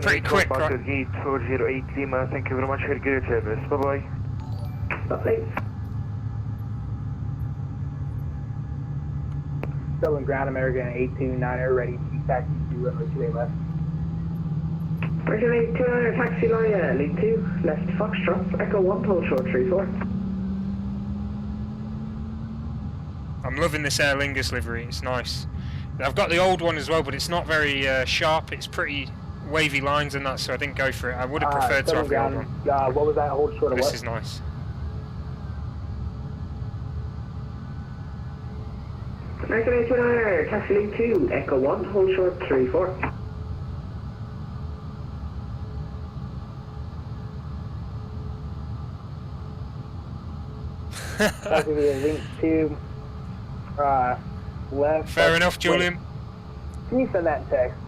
Pretty quick, right? Gate 408 Lima, thank you very much for your great service. Bye bye. Lovely. Dublin ground, American 829er, ready to taxi to runway 28 left. American 829er, taxi line, link 2, left Foxtrot, Echo 1, hold short 34. I'm loving this Aer Lingus livery, it's nice. I've got the old one as well, but it's not very sharp, it's pretty wavy lines and that, so I didn't go for it. I would have preferred to have the old one. What was that, hold short of This what? is nice. American 829er, taxi link 2, Echo 1, hold short 34. Taxi via link 2, left. Fair enough, Julian. Wait. Can you send that in text?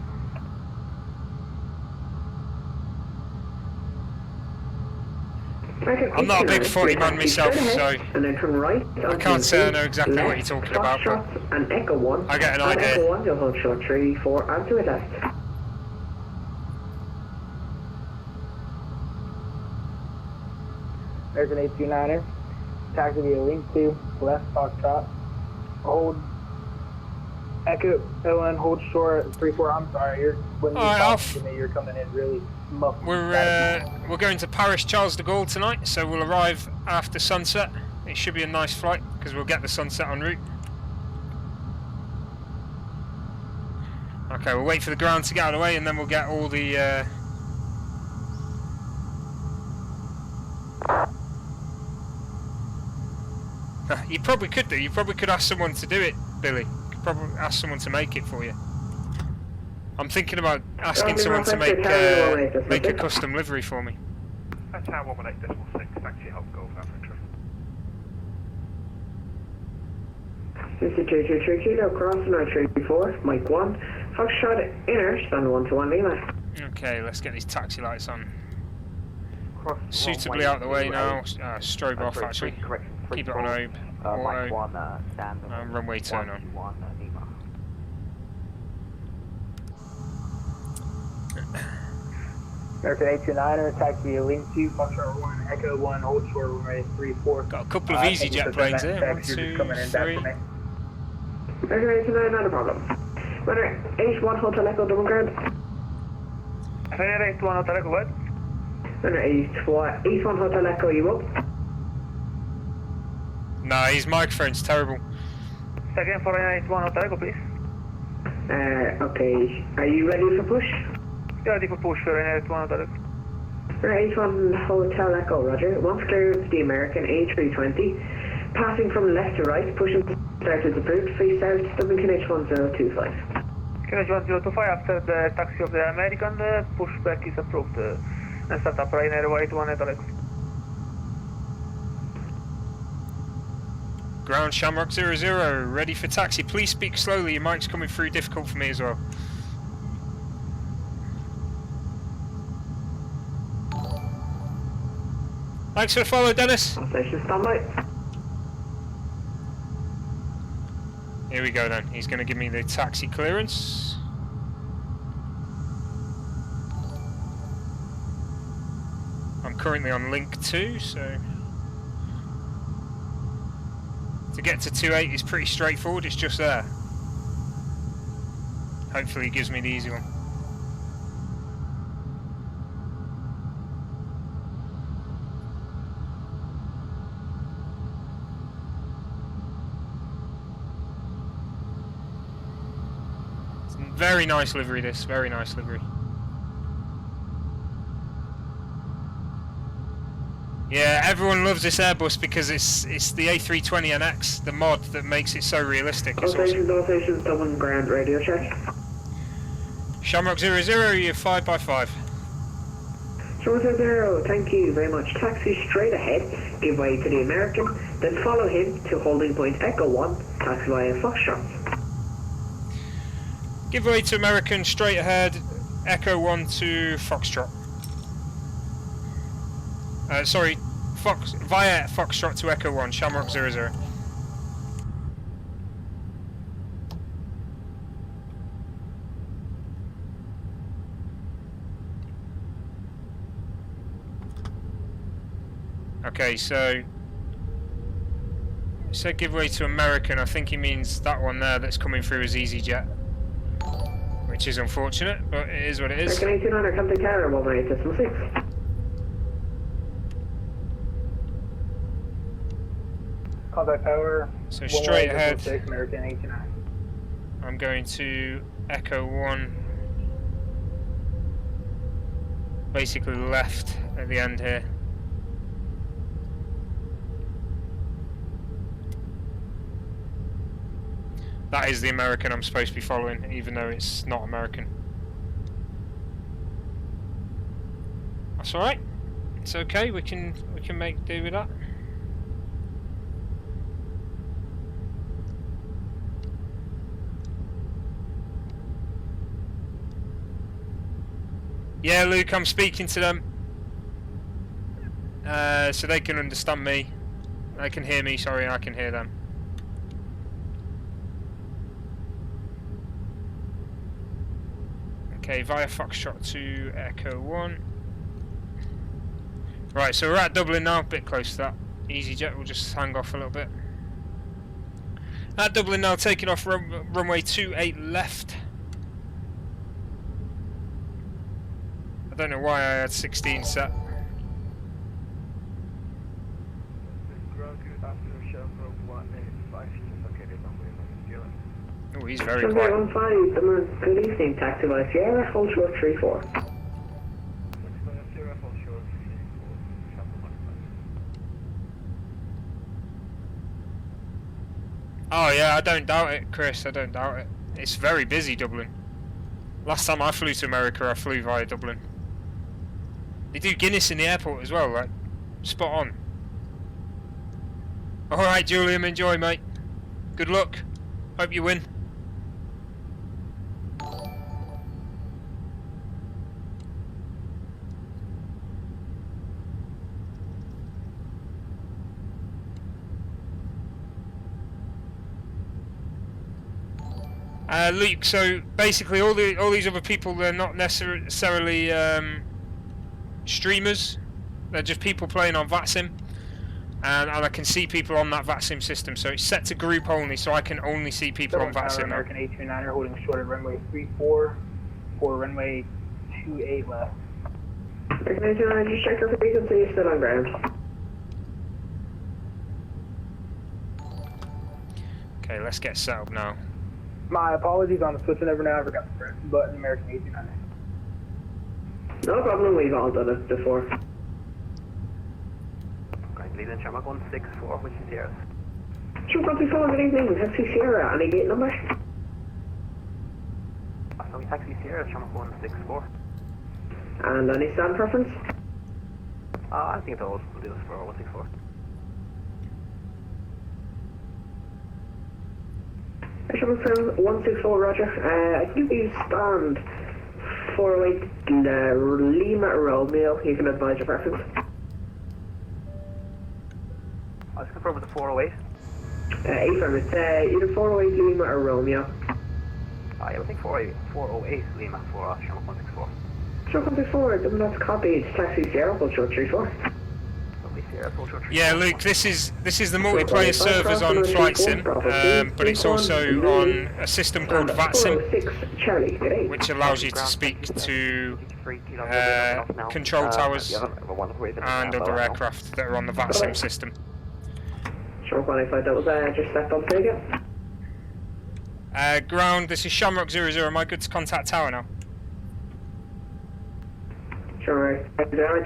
I'm not a big 40 man myself, so and then turn right. I can't say I know exactly what you're talking about, but and Echo 1. I get an and idea. Echo 1, you'll hold short 34 and to it left. There's an 829er. Taxi via link 2, left Foxtrot. Hold Echo 1, hold short 34. I'm sorry, when you talk to me, you're coming in really muffled. We're going to Paris Charles de Gaulle tonight, so we'll arrive after sunset. It should be a nice flight because we'll get the sunset en route. Okay, we'll wait for the ground to get out of the way, and then we'll get all the. You probably could do. You probably could ask someone to do it, Billy. You could probably ask someone to make it for you. I'm thinking about asking someone to make a custom livery for me. That's how 118.6, taxi help go for Africa. 5223 Kilo, crossing I-34, Mike 1, Foxtrot inner, stand 121 Lima. Okay, let's get these taxi lights on. Suitably out of the way now, strobe off actually. Keep it on Obe, auto, runway turn on. American 829er, taxi via link 2, Foxtrot 1, Echo 1, hold short runway 34. Got a couple of EasyJet planes here, 1, 2, 3. American 829, not a problem. Runner 81 Hotel Echo, double ground. Runner 81 Hotel Echo, what? Runner 81 Hotel Echo, you up? Nah, his microphone's terrible. Second for Runner 81 Hotel Echo, please. Okay, are you ready for push? Yeah, ready for push for Runner 81 Hotel Echo. Runner 81 Hotel Echo, roger. Once clear with the American A320. Passing from left to right, pushing start is approved. Face south, Dublin Kinech 1025. Kinech 1025, after the taxi of the American, the pushback is approved. And start up Ryanair 81 Hotel Echo. Ground Shamrock 00, ready for taxi. Please speak slowly, your mic's coming through difficult for me as well. Thanks for the follow, Dennis. Station standby. Here we go then, he's going to give me the taxi clearance. I'm currently on link 2, so to get to 28 is pretty straightforward, it's just there. Hopefully he gives me the easy one. Very nice livery this, very nice livery. Yeah, everyone loves this Airbus because it's the A320NX, the mod that makes it so realistic. It's awesome. All stations, Dublin ground radio check. Shamrock 00, you're 5x5. Shamrock 00, thank you very much. Taxi straight ahead, give way to the American, then follow him to holding point Echo 1, taxi via Foxtrot. Give way to American, straight ahead, Echo 1 to Foxtrot. Sorry, via Foxtrot to Echo 1, Shamrock 00. Okay, so it said give way to American. I think he means that one there that's coming through as EasyJet, which is unfortunate, but it is what it is. American 1800, come to Tower, 118.6. Contact Tower. So straight ahead. 6, American 89. I'm going to Echo 1. Basically left at the end here. That is the American I'm supposed to be following, even though it's not American. That's alright. It's okay, we can make do with that. Yeah, Luke, I'm speaking to them. So they can understand me. They can hear me, sorry, I can hear them. Okay, via Foxtrot to Echo 1. Right, so we're at Dublin now, a bit close to that. EasyJet, we'll just hang off a little bit. At Dublin now, taking off runway 28 left. I don't know why I had 16 set. Oh, he's very quiet. 15, good evening, taxi by Sierra, hold short 34. Oh yeah, I don't doubt it, Chris, I don't doubt it. It's very busy, Dublin. Last time I flew to America, I flew via Dublin. They do Guinness in the airport as well, like, spot on. Alright, Julian, enjoy, mate. Good luck. Hope you win. Luke, so basically all these other people, they're not necessarily streamers, they're just people playing on VATSIM, and I can see people on that VATSIM system, so it's set to group only, so I can only see people on VATSIM. American 829er holding short at runway 34 for runway 28 left. American 829er, just check your frequency, you're still on ground. Okay, let's get set up now. My apologies on the switch over now, I forgot to press the button, American 829er. No problem, we've all done it before. Going to lead in Shamrock 164, which is yours. Shamrock 164, good evening, Taxi Sierra, any gate number? So we taxi Sierra, Shamrock 164. And any stand preference? I think those will do this for 164. Shamrock 164, roger. I can give you stand 408 Lima Romeo, you can advise your preference. I was confirmed with the 408. Affirm, it's either 408 Lima or Romeo. Yeah, I think 408 Lima for Shamrock 164. Shamrock 164, that's copied, Taxi Sierra, hold short 34. Yeah, Luke, this is the multiplayer servers on FlightSim, but it's also on a system called VATSIM, which allows you to speak to control towers and other aircraft that are on the VATSIM system. Shamrock 185, that was just left on again. Ground, this is Shamrock 00, am I good to contact tower now? Sure,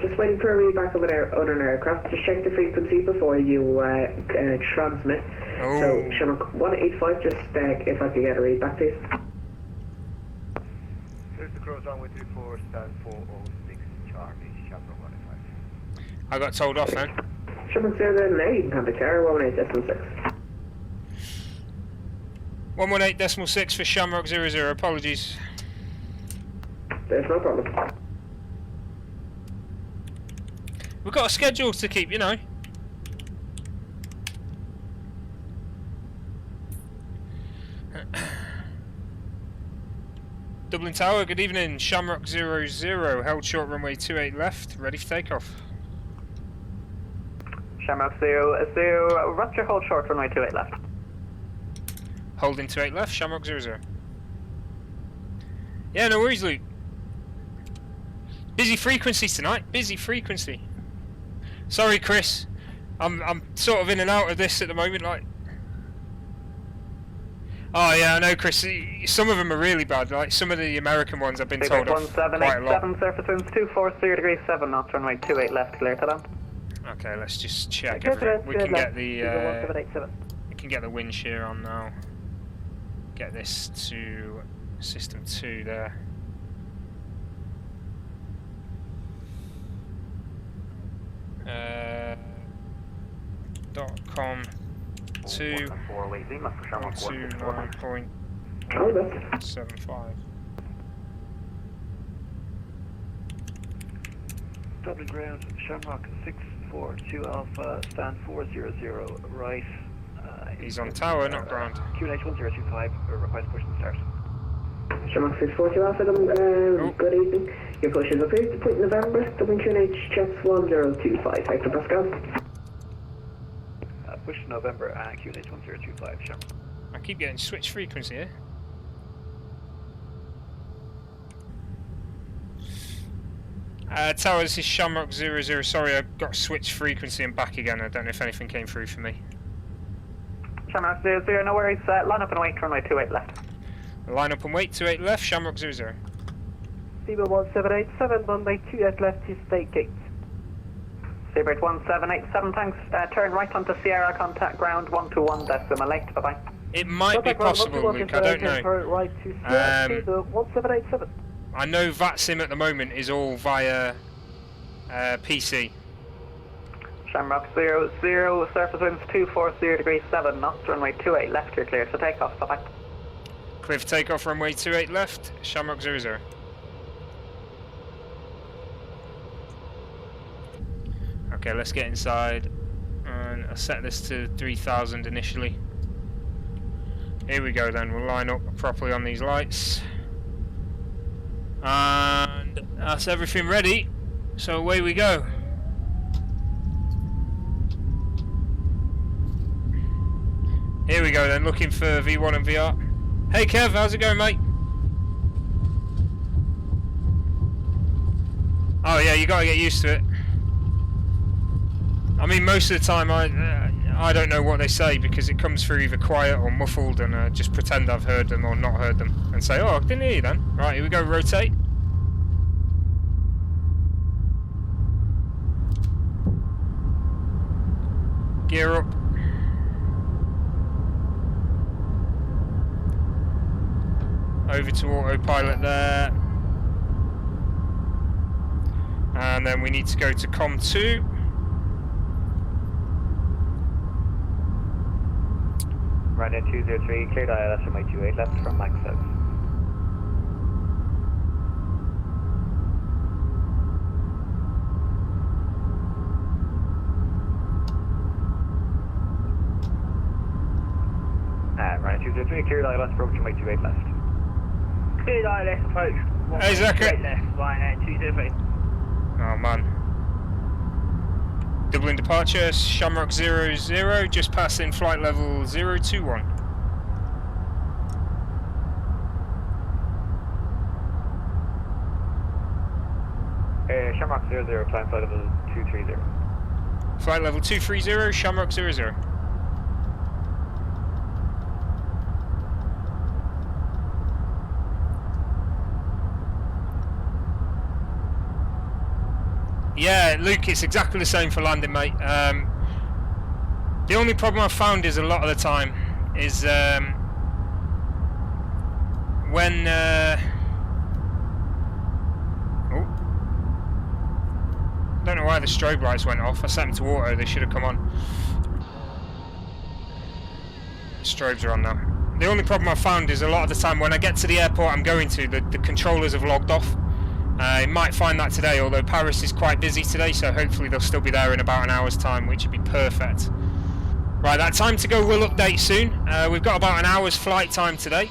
just waiting for a read back of an aircraft. Just check the frequency before you transmit. Oh. So, Shamrock 185, just if I could get a read back, please. Here's the cross runway 34, stand 406, Charlie, Shamrock 185. I got told off then. Shamrock 009, you can contact Tower 118.6. 118.6 for Shamrock 00, apologies. There's no problem. We've got a schedule to keep, you know. Dublin Tower, good evening. Shamrock 00, held short runway 28 left, ready for takeoff. Shamrock 0, Roger, hold short, runway 28 left. Holding 28 left, Shamrock 00. Yeah, no worries, Luke. Busy frequency tonight, busy frequency. Sorry, Chris. I'm sort of in and out of this at the moment, like. Oh yeah, I know, Chris. Some of them are really bad. Like some of the American ones, I've been told off quite a lot. 1787, surface winds 240 degrees 7 knots, runway 28 left, clear to land. Okay, let's just check everything. We can get the we can get the wind shear on now. Get this to system 2 there. .com 2 129.75. Dublin ground, Shamrock 642 Alpha, stand 400 right. He's on tower, not ground. QNH 1025, request push and start. Shamrock 642 Alpha, good evening. Your push is approved to point November, Dublin QNH checks 1025, Hector Pascal. Push November, QNH 1025, Shamrock. I keep getting switch frequency here. Tower, this is Shamrock 00. Sorry, I got switch frequency and back again. I don't know if anything came through for me. Shamrock 00, no worries. Line up and wait, runway 28 left. Line up and wait, 28 left, Shamrock 00. Seabird 1787, runway 28 left to state gate. Seabird 1787, thanks. Turn right onto Sierra, contact ground 121.8. Bye bye. It might be possible, Luke. I don't know. Right to Sierra, 1787. I know VATSIM at the moment is all via PC. Shamrock 00, surface winds 240 degrees 7 knots, runway 28 left, you're clear for takeoff, bye bye. Clear for takeoff, runway 28 left, Shamrock 00. Okay, let's get inside, and I'll set this to 3000 initially. Here we go then, we'll line up properly on these lights. And that's everything ready, so away we go. Here we go then, looking for V1 and VR. Hey Kev, how's it going, mate? Oh yeah, you gotta get used to it. I mean, most of the time I don't know what they say because it comes through either quiet or muffled, and I just pretend I've heard them or not heard them and say, oh, I didn't hear you then. Right, here we go, rotate. Gear up. Over to autopilot there. And then we need to go to COM 2. Ryanair 203, cleared ILS from 28 left from Max 7. Ryanair 203, cleared ILS approach from 28 left. Cleared ILS approach. Hey, Zachary. Left, Ryanair 203. Oh man. Dublin departure, Shamrock 00, just passing flight level 021. Shamrock 00, climb flight level 230. Flight level 230, Shamrock 00. Yeah, Luke, it's exactly the same for landing, mate. The only problem I've found is a lot of the time is when oh, don't know why the strobe lights went off. I set them to auto, they should have come on. Strobes are on now. The only problem I've found is a lot of the time when I get to the airport I'm going to, the controllers have logged off. You might find that today, although Paris is quite busy today, so hopefully they'll still be there in about an hour's time, which would be perfect. Right, that time to go will update soon. We've got about an hour's flight time today.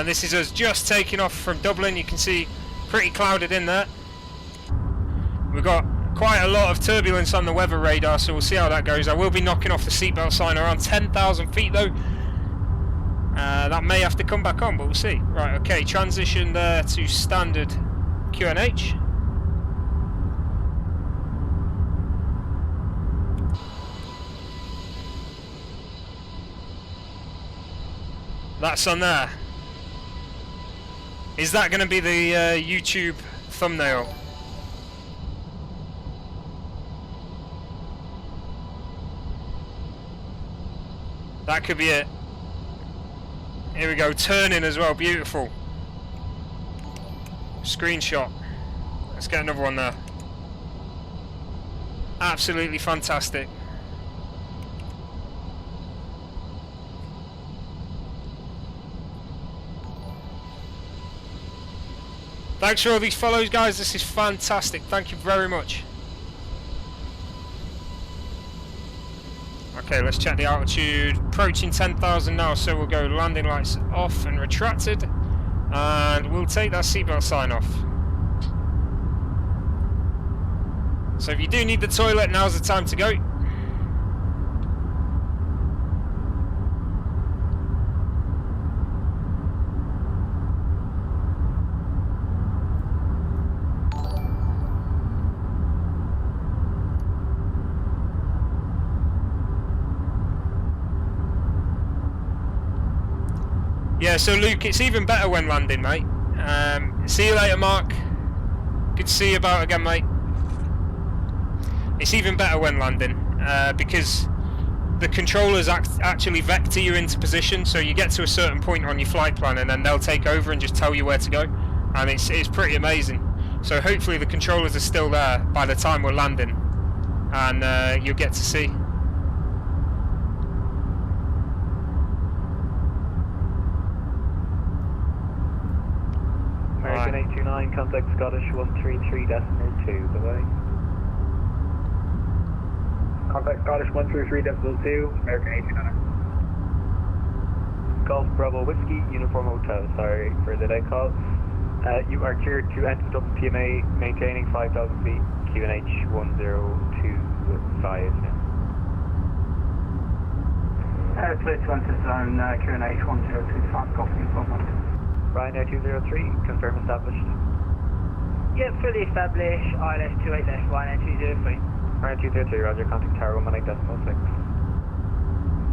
This is us just taking off from Dublin. You can see pretty clouded in there. We've got quite a lot of turbulence on the weather radar, so we'll see how that goes. I will be knocking off the seatbelt sign around 10,000 feet though. That may have to come back on, but we'll see. Right, okay, transition there to standard QNH. That's on there. Is that going to be the YouTube thumbnail? That could be it. Here we go, turning as well, beautiful. Screenshot. Let's get another one there. Absolutely fantastic. Thanks for all these follows, guys. This is fantastic. Thank you very much. Okay, let's check the altitude. Approaching 10,000 now, so we'll go landing lights off and retracted. And we'll take that seatbelt sign off. So if you do need the toilet, now's the time to go. Yeah, so Luke, it's even better when landing, mate. See you later, Mark. Good to see you about again, mate. It's even better when landing, because the controllers actually vector you into position, so you get to a certain point on your flight plan and then they'll take over and just tell you where to go. And it's pretty amazing. So hopefully the controllers are still there by the time we're landing, and you'll get to see. American 829, contact Scottish 133.2, bye-bye. Contact Scottish 133.2, American 829. Golf Bravo Whiskey, Uniform Hotel, sorry for the delay call. You are cleared to enter Dublin PMA, maintaining 5,000 feet, QNH 1025 now. Clear to enter zone QNH 1025, Golf Uniform Hotel. Ryanair 203, confirm established. Yep, fully established, ILS 28 left, Ryanair 203. Ryanair 203, roger, contact tower 118.6.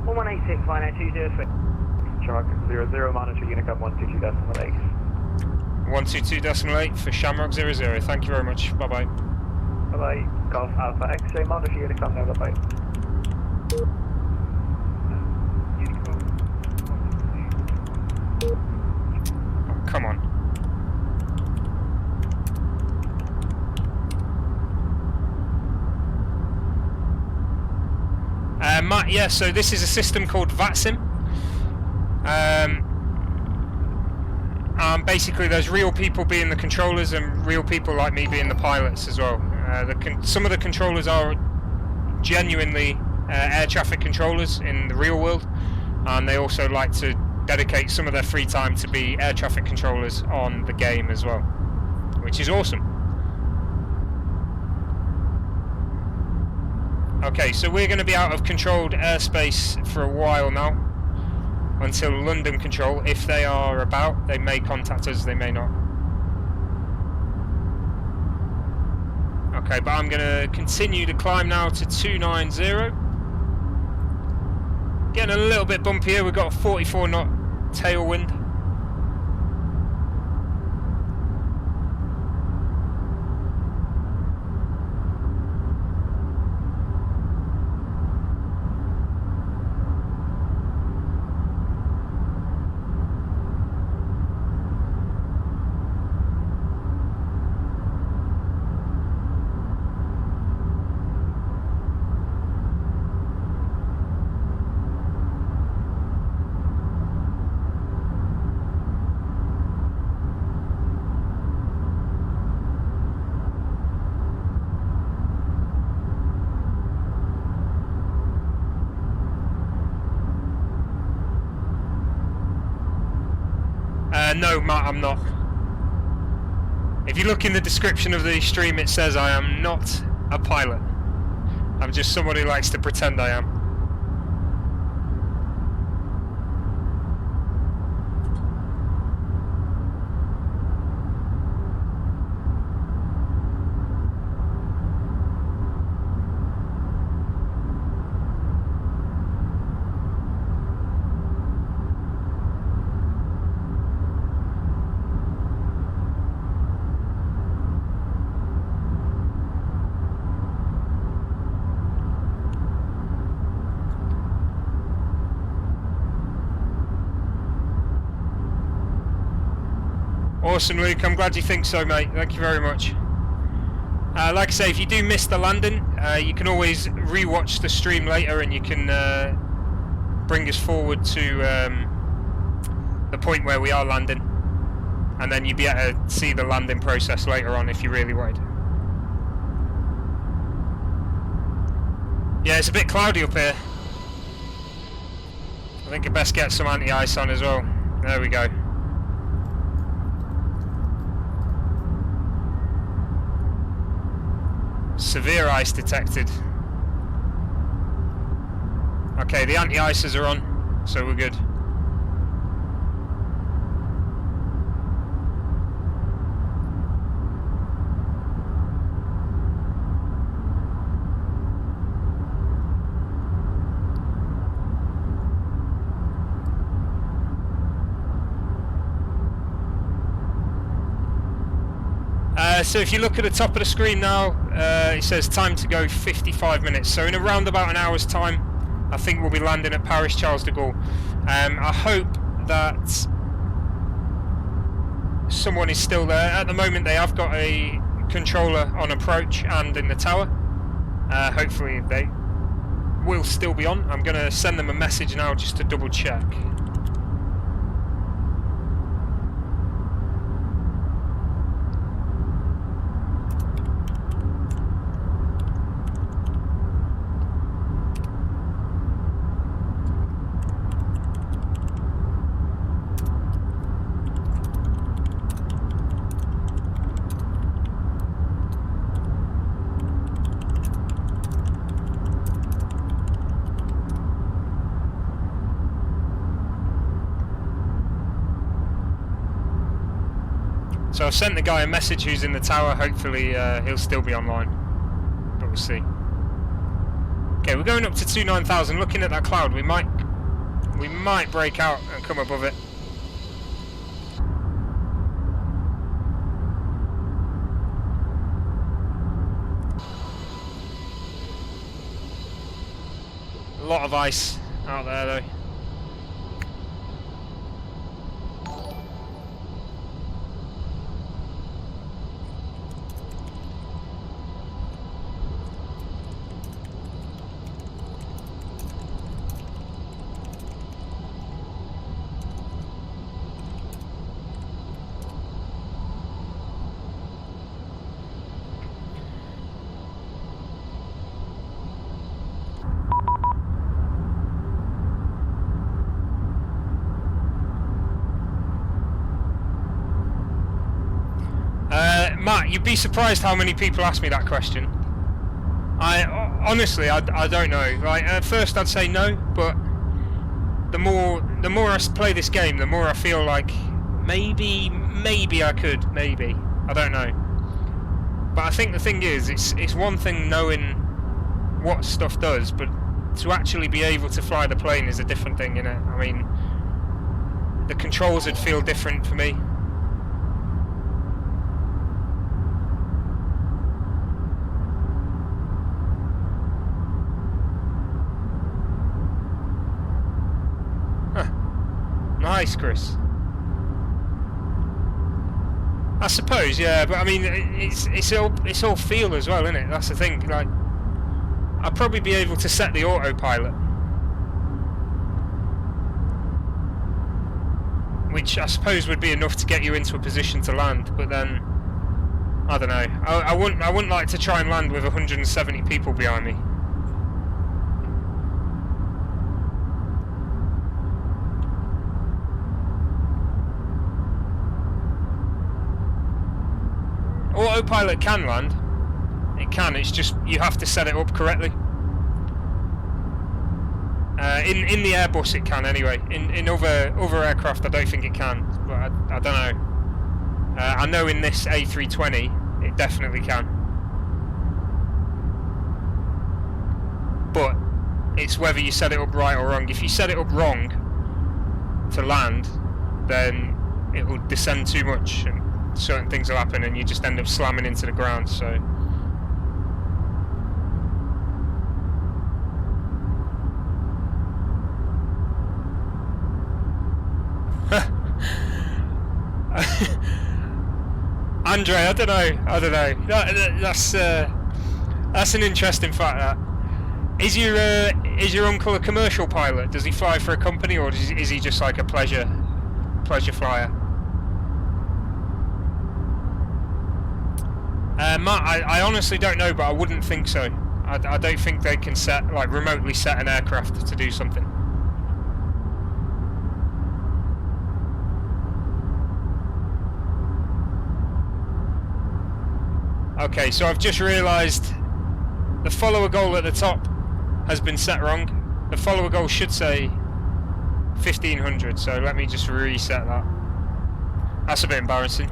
1186, Ryanair 203. Shamrock 00, monitor Unicom 122.8. 122.8 for Shamrock 00, thank you very much, bye bye. Bye bye, Golf Alpha X-ray, monitor Unicom now, bye bye. Come on. Matt, yeah, so this is a system called VATSIM. Basically there's real people being the controllers and real people like me being the pilots as well. Some of the controllers are genuinely air traffic controllers in the real world, and they also like to dedicate some of their free time to be air traffic controllers on the game as well, which is awesome. Okay, so we're going to be out of controlled airspace for a while now, until London Control, if they are about. They may contact us, they may not. Okay, but I'm going to continue to climb now to 290. Getting a little bit bumpy here, we've got a 44 knot tailwind. No, Matt, I'm not. If you look in the description of the stream, it says I am not a pilot. I'm just someone who likes to pretend I am. Awesome, Luke. I'm glad you think so, mate. Thank you very much. Like I say, if you do miss the landing, you can always re-watch the stream later, and you can bring us forward to the point where we are landing, and then you'll be able to see the landing process later on if you really wanted. Yeah, it's a bit cloudy up here. I think I best get some anti-ice on as well. There we go. Severe ice detected. Okay, the anti-ices are on, so we're good. So if you look at the top of the screen now, it says time to go 55 minutes. So in around about an hour's time, I think we'll be landing at Paris Charles de Gaulle. I hope that someone is still there. At the moment they have got a controller on approach and in the tower. Hopefully they will still be on. I'm going to send them a message now just to double check. So I've sent the guy a message who's in the tower. Hopefully he'll still be online, but we'll see. Okay, we're going up to 29,000. Looking at that cloud, we might break out and come above it. A lot of ice out there though. Matt, you'd be surprised how many people ask me that question. Honestly, I don't know. Like, at first I'd say no, but the more I play this game, the more I feel like maybe I could, maybe. I don't know. But I think the thing is, it's one thing knowing what stuff does, but to actually be able to fly the plane is a different thing, innit? I mean, the controls would feel different for me. Nice, Chris. I suppose, yeah, but I mean, it's all feel as well, isn't it? That's the thing. Like, I'll probably be able to set the autopilot, which I suppose would be enough to get you into a position to land. But then, I don't know. I wouldn't like to try and land with 170 people behind me. Autopilot can land. It can. It's just you have to set it up correctly. In the Airbus it can anyway. In other aircraft I don't think it can, but I don't know. I know in this A320 it definitely can. But it's whether you set it up right or wrong. If you set it up wrong to land, then it will descend too much and certain things will happen and you just end up slamming into the ground. So Andre, I don't know. That's an interesting fact. That is your uncle a commercial pilot? Does he fly for a company, or is he just like a pleasure flyer? Matt, I honestly don't know, but I wouldn't think so. I don't think they can remotely set an aircraft to do something. Okay, so I've just realised the follower goal at the top has been set wrong. The follower goal should say 1500, so let me just reset that. That's a bit embarrassing.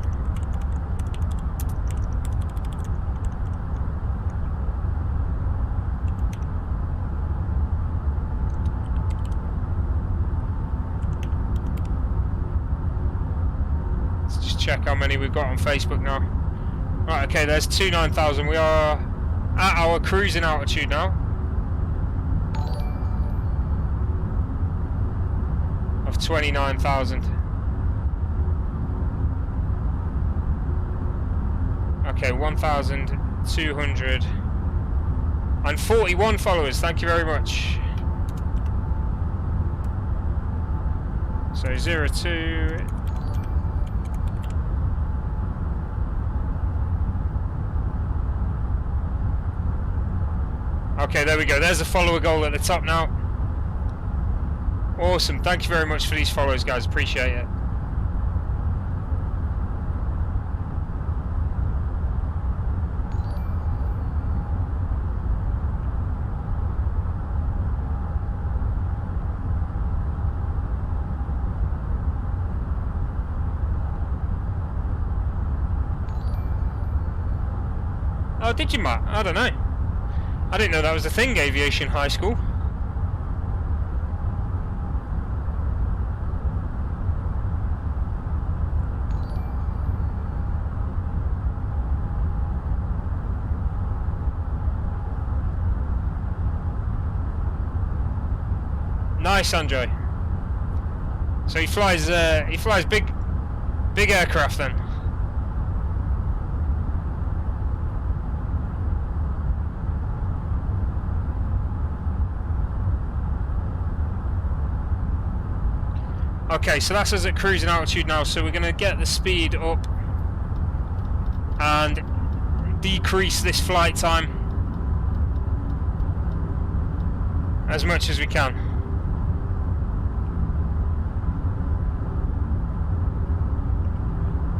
Let's just check how many we've got on Facebook now. Right, okay, there's 29,000. We are at our cruising altitude now. Of 29,000. Okay, 1,241 followers. Thank you very much. So 02. Okay, there we go. There's a follower goal at the top now. Awesome. Thank you very much for these follows, guys. Appreciate it. Oh, did you, Matt? I don't know. I didn't know that was a thing, aviation high school. Nice, Andre. So he flies big aircraft then. Okay, so that's us at cruising altitude now, so we're going to get the speed up and decrease this flight time as much as we can.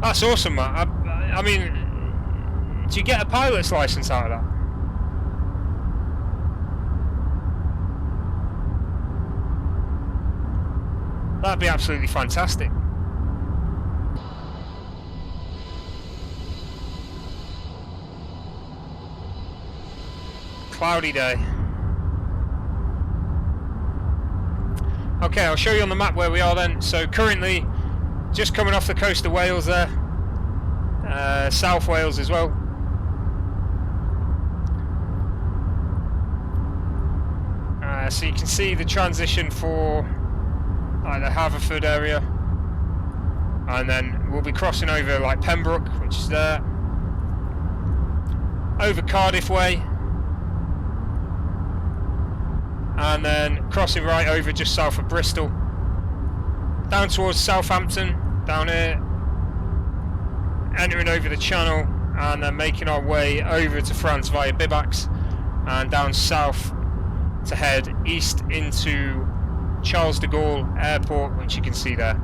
That's awesome, Matt. I mean, do you get a pilot's license out of that? That'd be absolutely fantastic. Cloudy day. Okay, I'll show you on the map where we are then. So currently, just coming off the coast of Wales there. South Wales as well. So you can see the transition for the Haverford area, and then we'll be crossing over like Pembroke, which is there, over Cardiff way, and then crossing right over just south of Bristol, down towards Southampton, down here, entering over the Channel, and then making our way over to France via Bibax, and down south to head east into Charles de Gaulle Airport, which you can see there.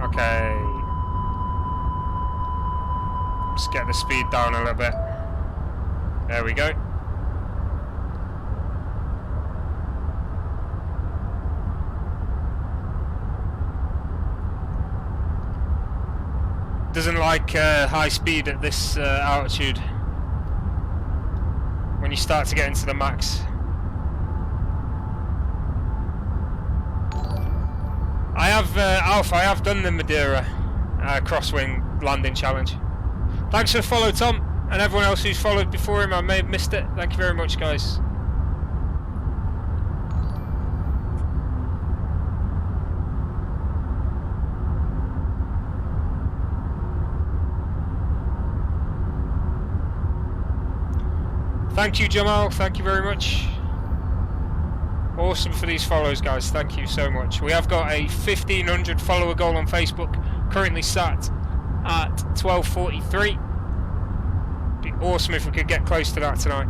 Okay. Just get the speed down a little bit. There we go. Doesn't like high speed at this altitude when you start to get into the max. I have Alpha, I have done the Madeira crosswing landing challenge. Thanks for the follow, Tom, and everyone else who's followed before him. I may have missed it. Thank you very much, guys. Thank you, Jamal. Thank you very much. Awesome for these follows, guys. Thank you so much. We have got a 1,500 follower goal on Facebook, currently sat at 1243. Be awesome if we could get close to that tonight.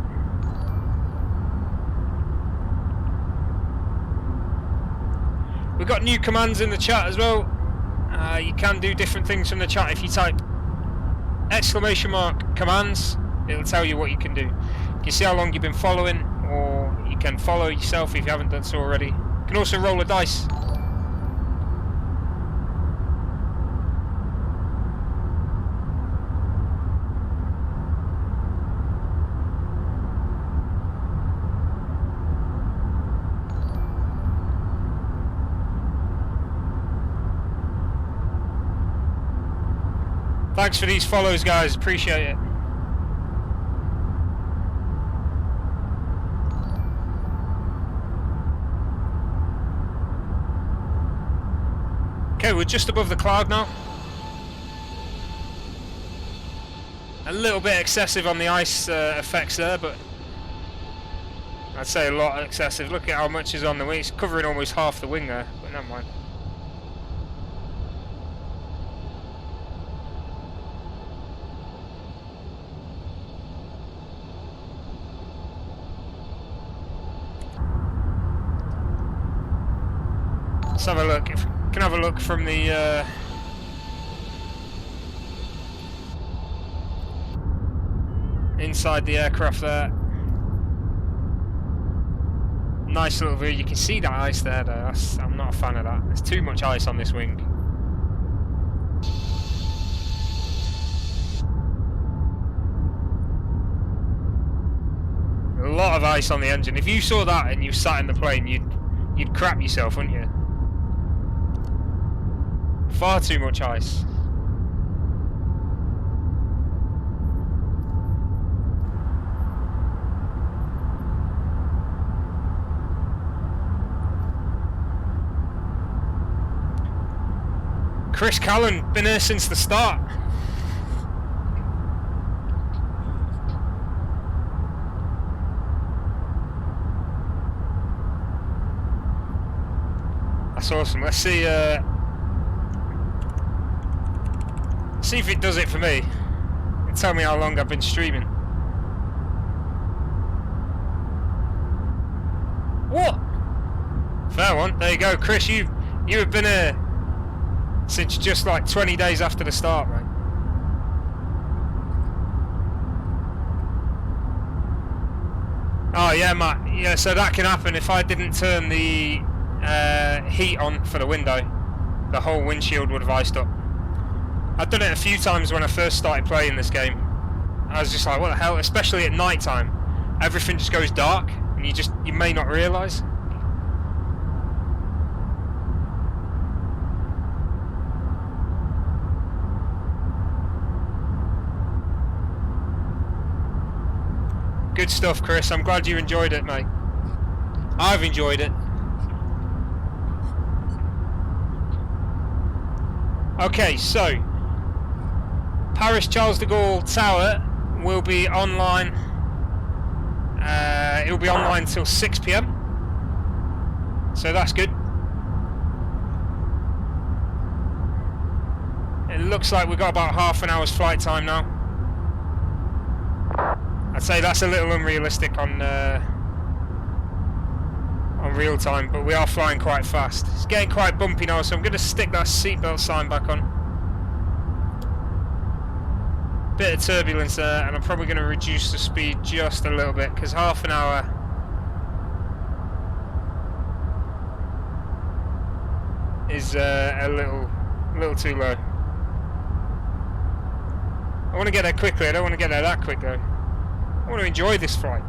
We've got new commands in the chat as well. You can do different things from the chat. If you type ! commands, it'll tell you what you can do. You can see how long you've been following, or you can follow yourself if you haven't done so already. You can also roll a dice. Thanks for these follows, guys. Appreciate it. Okay, we're just above the cloud now. A little bit excessive on the ice effects there, but I'd say a lot excessive. Look at how much is on the wing. It's covering almost half the wing there, but never mind. Let's have a look. If we can have a look from the inside the aircraft there. Nice little view. You can see that ice there though. I'm not a fan of that. There's too much ice on this wing. A lot of ice on the engine. If you saw that and you sat in the plane, you'd crap yourself, wouldn't you? Far too much ice. Chris Callan, been here since the start. That's awesome. Let's see. See if it does it for me. And tell me how long I've been streaming. What? Fair one. There you go, Chris. You have been here since just like 20 days after the start, right? Oh yeah, Matt. Yeah, so that can happen if I didn't turn the heat on for the window. The whole windshield would have iced up. I've done it a few times when I first started playing this game. I was just like, what the hell? Especially at night time, everything just goes dark, and you may not realise. Good stuff, Chris. I'm glad you enjoyed it, mate. I've enjoyed it. Okay, so Paris Charles de Gaulle Tower will be online. It will be online till 6 PM. So that's good. It looks like we've got about half an hour's flight time now. I'd say that's a little unrealistic on on real time, but we are flying quite fast. It's getting quite bumpy now, so I'm going to stick that seatbelt sign back on. Bit of turbulence there, and I'm probably going to reduce the speed just a little bit, because half an hour is a little too low. I want to get there quickly. I don't want to get there that quick though. I want to enjoy this flight.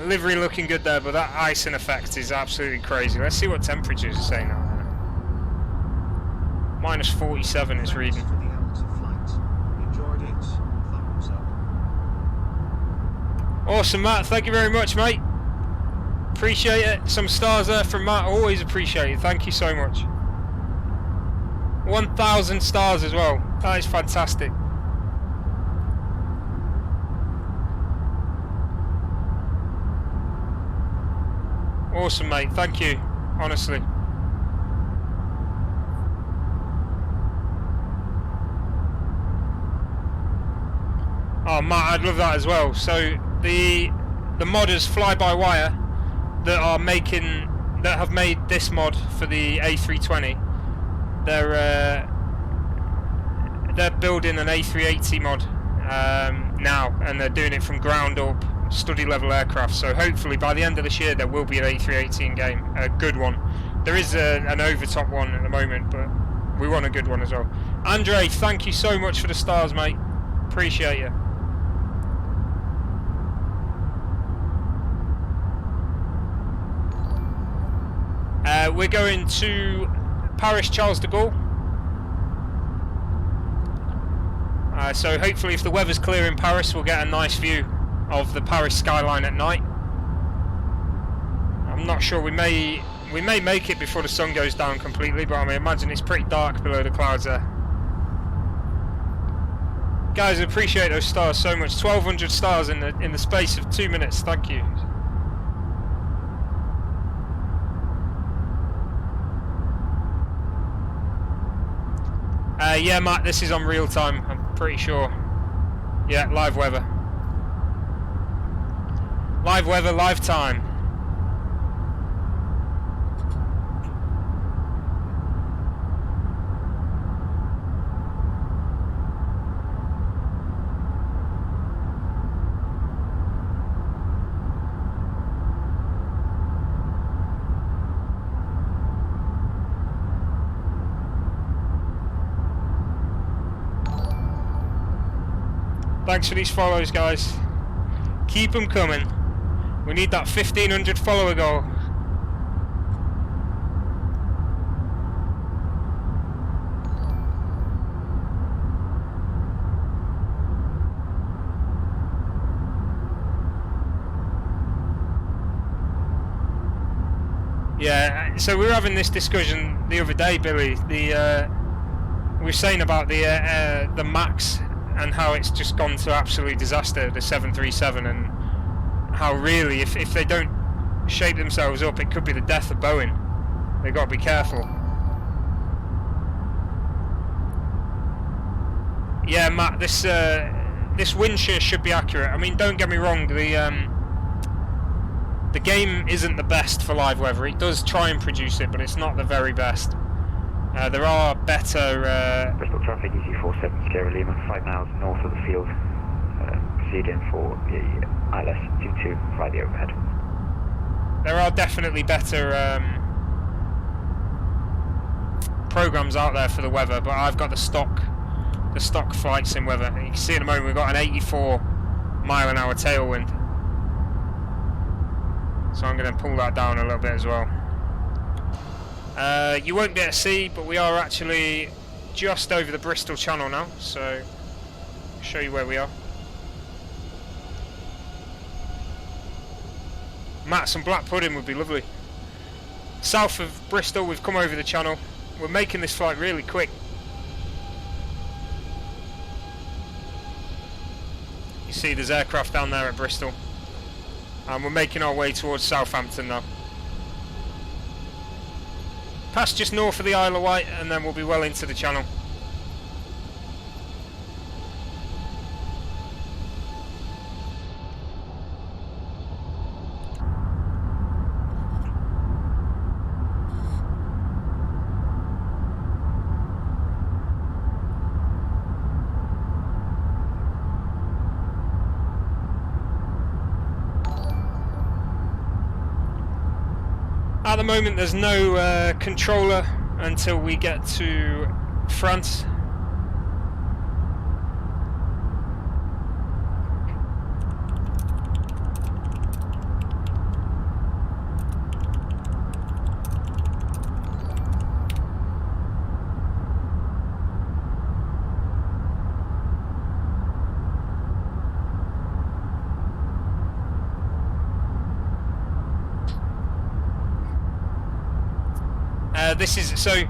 Livery looking good there, but that icing effect is absolutely crazy. Let's see what temperatures are saying now. Minus 47 is reading. Awesome, Matt. Thank you very much, mate. Appreciate it. Some stars there from Matt. Always appreciate it. Thank you so much. 1,000 stars as well. That is fantastic. Awesome, mate. Thank you. Honestly. Oh, Matt, I'd love that as well. So the modders FlyByWire that have made this mod for the A320, they're building an A380 mod now, and they're doing it from ground up, study level aircraft. So hopefully by the end of this year there will be an A380 in game, a good one. There is an overtop one at the moment, but we want a good one as well. Andre, thank you so much for the stars, mate. Appreciate you. We're going to Paris Charles de Gaulle. So hopefully if the weather's clear in Paris we'll get a nice view of the Paris skyline at night. I'm not sure, we may make it before the sun goes down completely, but I imagine it's pretty dark below the clouds there. Guys, I appreciate those stars so much. 1,200 stars in the space of 2 minutes. Thank you. Yeah, Matt, this is on real time, I'm pretty sure. Yeah, live weather. Live weather, live time. Thanks for these follows, guys. Keep them coming. We need that 1,500 follower goal. Yeah, so we were having this discussion the other day, Billy. We were saying about the Max and how it's just gone to absolute disaster, the 737, and how really, if they don't shape themselves up, it could be the death of Boeing. They've got to be careful. Yeah, Matt, this wind shear should be accurate. I mean, don't get me wrong, the game isn't the best for live weather. It does try and produce it, but it's not the very best. There are better... Bristol traffic, EC47 Sierra Lima, 5 miles north of the field. Proceeding for the ILS 22, fly the overhead. There are definitely better programs out there for the weather, but I've got the stock flight sim weather. You can see at the moment we've got an 84 mile/an-hour tailwind. So I'm going to pull that down a little bit as well. You won't be able to see, but we are actually just over the Bristol Channel now, so I'll show you where we are. Matt, some black pudding would be lovely. South of Bristol, we've come over the channel. We're making this flight really quick. You see there's aircraft down there at Bristol. And we're making our way towards Southampton now. Past just north of the Isle of Wight, and then we'll be well into the channel. At the moment there's no controller until we get to France. This is so.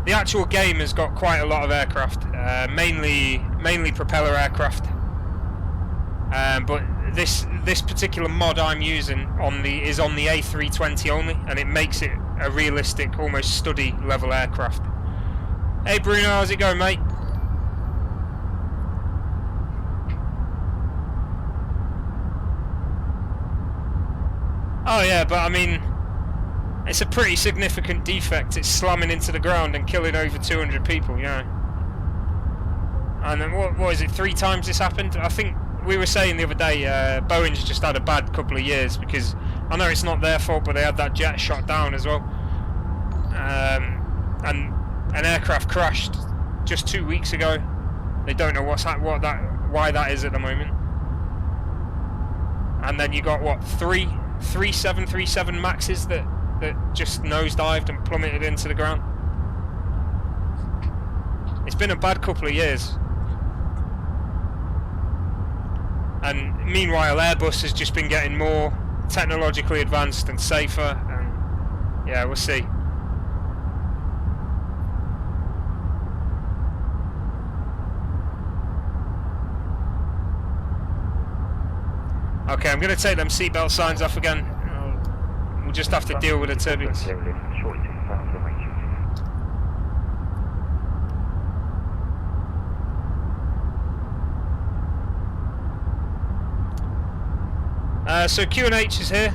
The actual game has got quite a lot of aircraft, mainly propeller aircraft. But this particular mod I'm using is on the A320 only, and it makes it a realistic, almost study level aircraft. Hey Bruno, how's it going, mate? Oh yeah, but I mean, it's a pretty significant defect. It's slamming into the ground and killing over 200 people, you know. And then what is it, 3 times this happened? I think we were saying the other day, Boeing's just had a bad couple of years, because I know it's not their fault, but they had that jet shot down as well. And an aircraft crashed just 2 weeks ago. They don't know why that is at the moment. And then you got what, three 737 Maxes that just nosedived and plummeted into the ground. It's been a bad couple of years. And meanwhile Airbus has just been getting more technologically advanced and safer, and yeah, we'll see. Okay, I'm going to take them seatbelt signs off again. We'll just have to deal with the turbulence. So Q&H is here.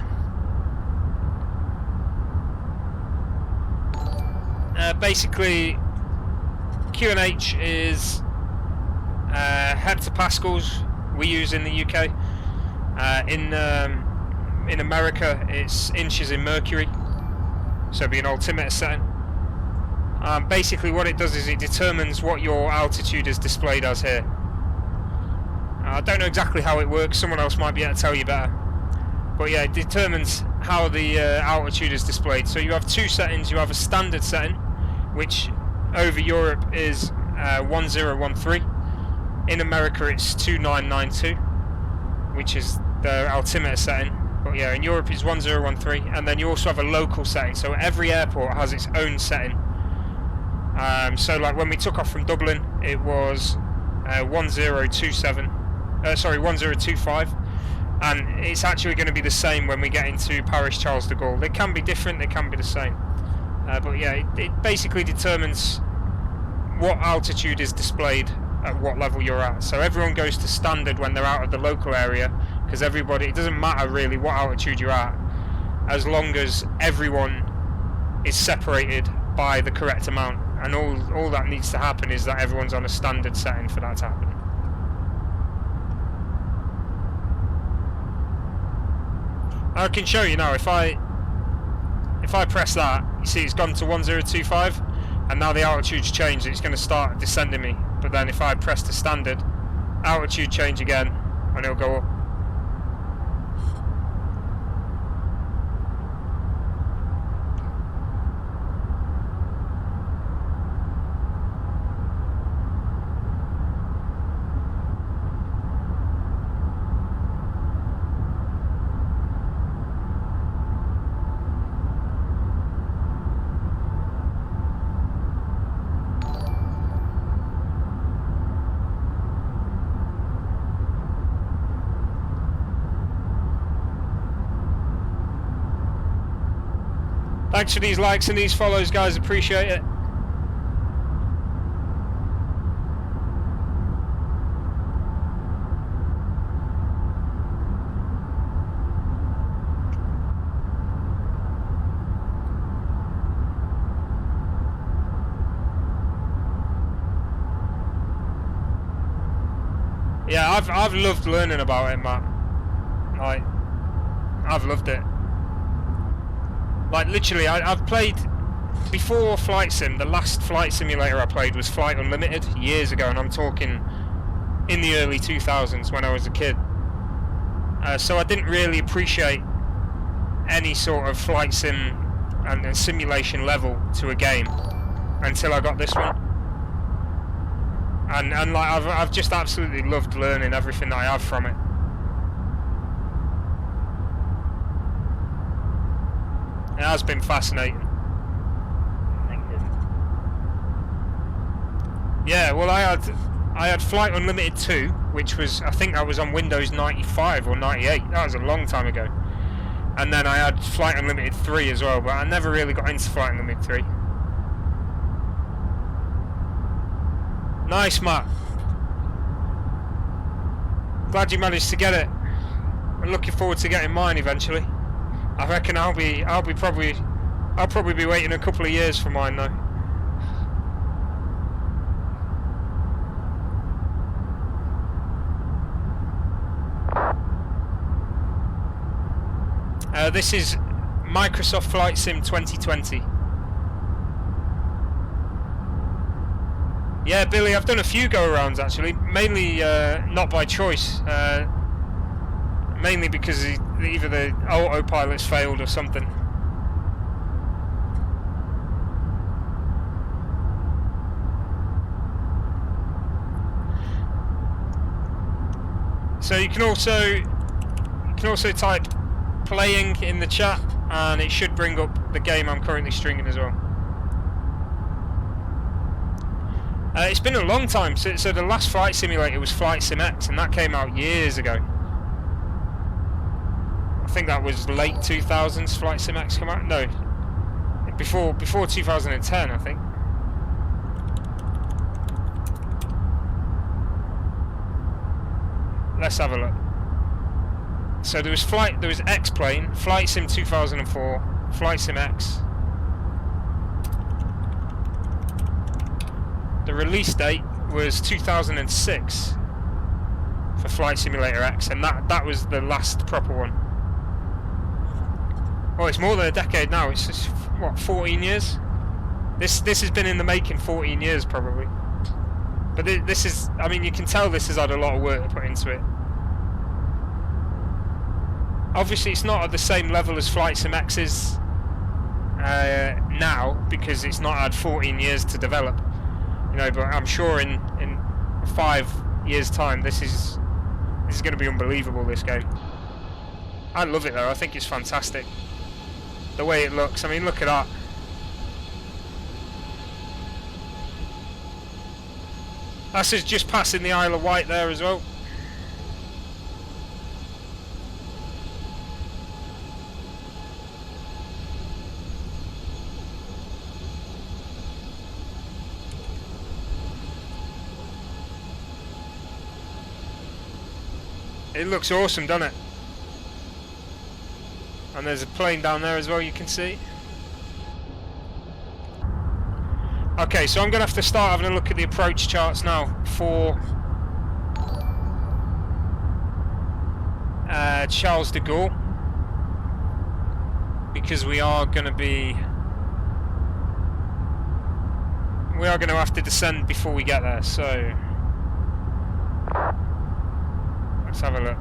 Basically, Q&H is hectopascals we use in the UK. In America, it's inches in mercury, so it'll be an altimeter setting. Basically, what it does is it determines what your altitude is displayed as here. I don't know exactly how it works. Someone else might be able to tell you better. But yeah, it determines how the altitude is displayed. So you have 2 settings. You have a standard setting, which over Europe is 1013. In America, it's 2992, which is the altimeter setting. But yeah, in Europe it's 1013, and then you also have a local setting. So every airport has its own setting. So like when we took off from Dublin, it was 1025, and it's actually going to be the same when we get into Paris Charles de Gaulle. They can be different, they can be the same. But yeah, it basically determines what altitude is displayed at what level you're at. So everyone goes to standard when they're out of the local area, because everybody, it doesn't matter really what altitude you're at, as long as everyone is separated by the correct amount. And all that needs to happen is that everyone's on a standard setting for that to happen. I can show you now. If I press that, you see it's gone to 1025, and now the altitude's changed. It's going to start descending me. But then if I press the standard, altitude change again, and it'll go up. Thanks for these likes and these follows, guys. Appreciate it. Yeah, I've loved learning about it, Matt. Like, I've loved it. Like, literally, I've played before Flight Sim. The last flight simulator I played was Flight Unlimited years ago, and I'm talking in the early 2000s when I was a kid. So I didn't really appreciate any sort of flight sim and simulation level to a game until I got this one. And like I've just absolutely loved learning everything that I have from it. It has been fascinating. Thank you. Yeah, well I had Flight Unlimited 2, which was, I think that was on Windows 95 or 98. That was a long time ago. And then I had Flight Unlimited 3 as well, but I never really got into Flight Unlimited 3. Nice, Matt. Glad you managed to get it. I'm looking forward to getting mine eventually. I reckon I'll probably be waiting a couple of years for mine though. This is Microsoft Flight Sim 2020. Yeah, Billy, I've done a few go-arounds actually, mainly not by choice, mainly because either the autopilot's failed or something. So you can also type playing in the chat, and it should bring up the game I'm currently stringing as well. It's been a long time, so the last flight simulator was Flight Sim X, and that came out years ago. I think that was late 2000s Flight Sim X came out? No, before 2010 I think. Let's have a look. So there was X-Plane, Flight Sim 2004, Flight Sim X. The release date was 2006 for Flight Simulator X, and that was the last proper one. Oh, it's more than a decade now. It's just, what, 14 years? This has been in the making 14 years probably. But this is, I mean, you can tell this has had a lot of work to put into it. Obviously, it's not at the same level as Flight Sim X is now, because it's not had 14 years to develop. You know, but I'm sure in 5 years' time, this is going to be unbelievable. This game, I love it though. I think it's fantastic. The way it looks. I mean, look at that. That's us just passing the Isle of Wight there as well. It looks awesome, doesn't it? And there's a plane down there as well, you can see. Okay, so I'm going to have to start having a look at the approach charts now for Charles de Gaulle, because we are going to have to descend before we get there, so let's have a look.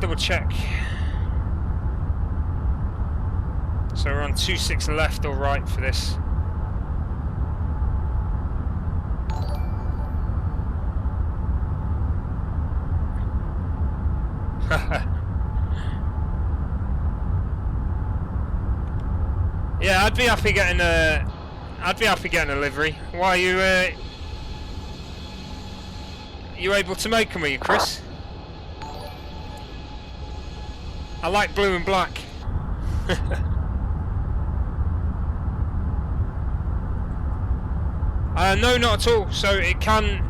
double check. So we're on 26 left or right for this. Yeah, I'd be happy getting a livery. Why are you able to make them, are you, Chris? I like blue and black. No, not at all. So it can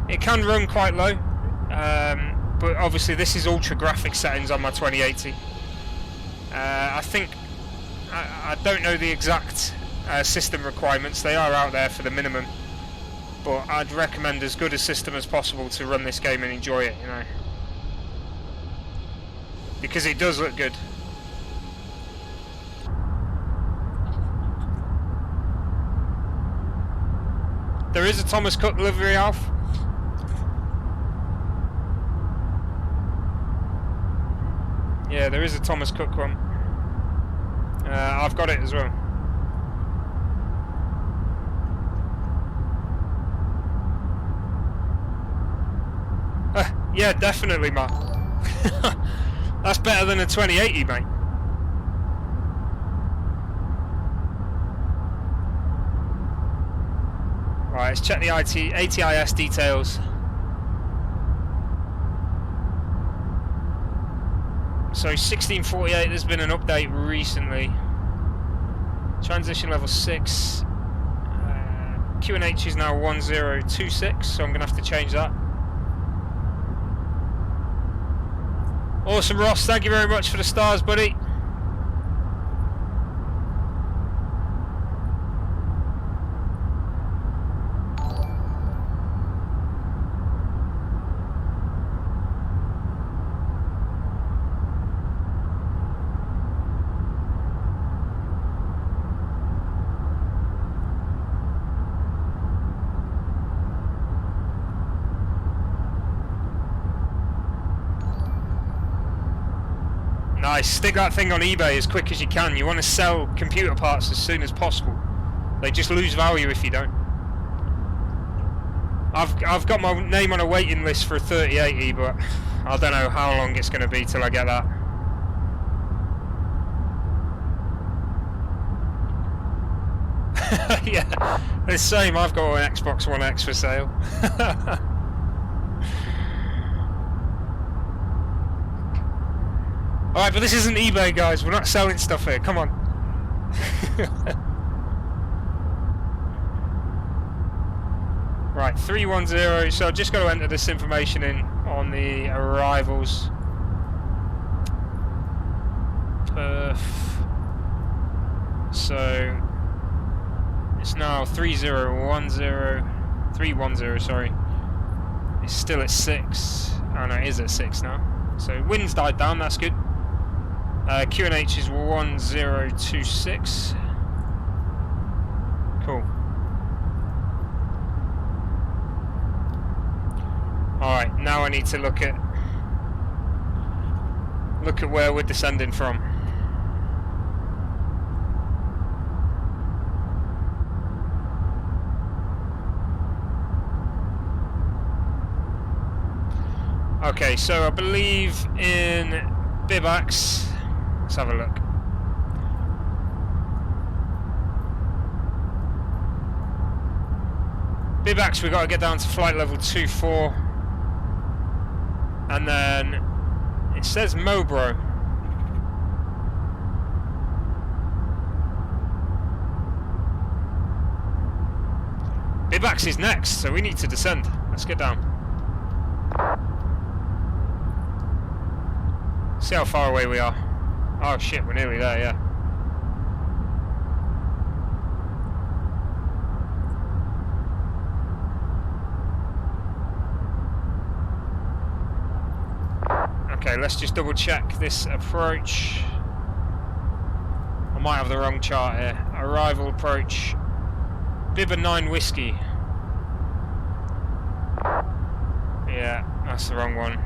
run quite low, but obviously this is ultra graphic settings on my 2080. I think I don't know the exact system requirements. They are out there for the minimum, but I'd recommend as good a system as possible to run this game and enjoy it. You know, because it does look good. There is a Thomas Cook livery, Alf. Yeah, there is a Thomas Cook one. I've got it as well. Yeah, definitely, Matt. That's better than a 2080, mate. Right, let's check the ATIS details. So 1648, there's been an update recently. Transition level 6. QNH is now 1026, so I'm going to have to change that. Awesome, Ross, thank you very much for the stars, buddy. Nice, stick that thing on eBay as quick as you can. You want to sell computer parts as soon as possible. They just lose value if you don't. I've got my name on a waiting list for a 3080, but I don't know how long it's going to be till I get that. Yeah, the same. I've got an Xbox One X for sale. Alright, but this isn't eBay, guys. We're not selling stuff here. Come on. Right, 310. So I've just got to enter this information in on the arrivals. Perth. So it's now 310, sorry. It's still at 6. Oh no, it is at 6 now. So wind's died down, that's good. QNH is 1026. Cool. Alright, now I need to look at where we're descending from. Okay, so I believe in Bivax. Let's have a look. Bivax, we've got to get down to flight level 24. And then it says Mobro. Bivax is next, so we need to descend. Let's get down. See how far away we are. Oh shit, we're nearly there, yeah. Okay, let's just double check this approach. I might have the wrong chart here. Arrival approach. Bibber 9 Whiskey. Yeah, that's the wrong one.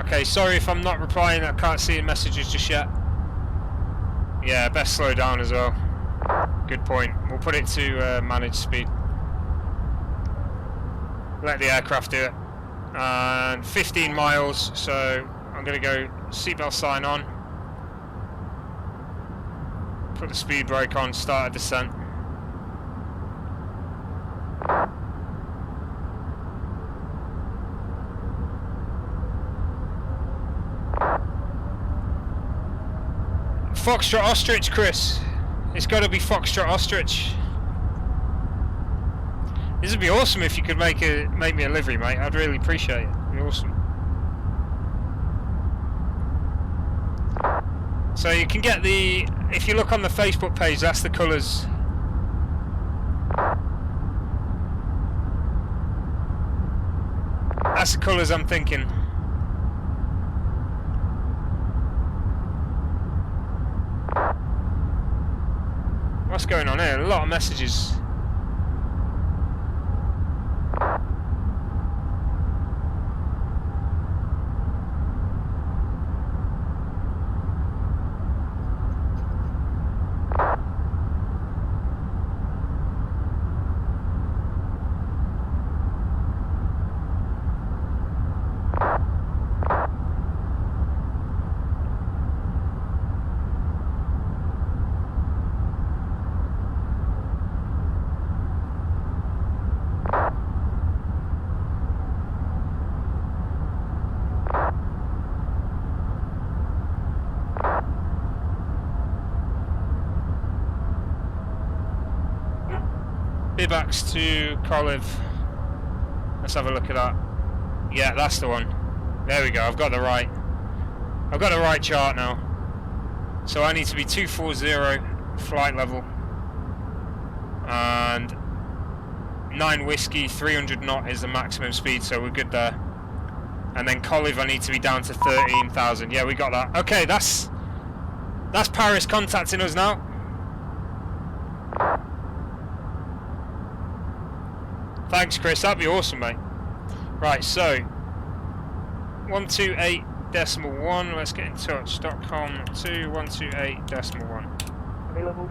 Okay, sorry if I'm not replying, I can't see the messages just yet. Yeah, best slow down as well. Good point. We'll put it to manage speed. Let the aircraft do it. And 15 miles, so I'm going to go seatbelt sign on. Put the speed brake on, start a descent. Foxtrot Ostrich, Chris. It's got to be Foxtrot Ostrich. This would be awesome if you could make me a livery, mate. I'd really appreciate it. It'd be awesome. So you can get the, if you look on the Facebook page, that's the colours. That's the colours I'm thinking. What's going on here? A lot of messages. Bivax to Koliv. Let's have a look at that. Yeah, that's the one. There we go. I've got the right chart now. So I need to be 240 flight level and 9 whiskey, 300 knot is the maximum speed, so we're good there. And then Koliv I need to be down to 13,000. Yeah, we got that. Okay, that's Paris contacting us now. Thanks, Chris. That'd be awesome, mate. Right, so 128.1. Let's get in touch. .com to 128.1. Available.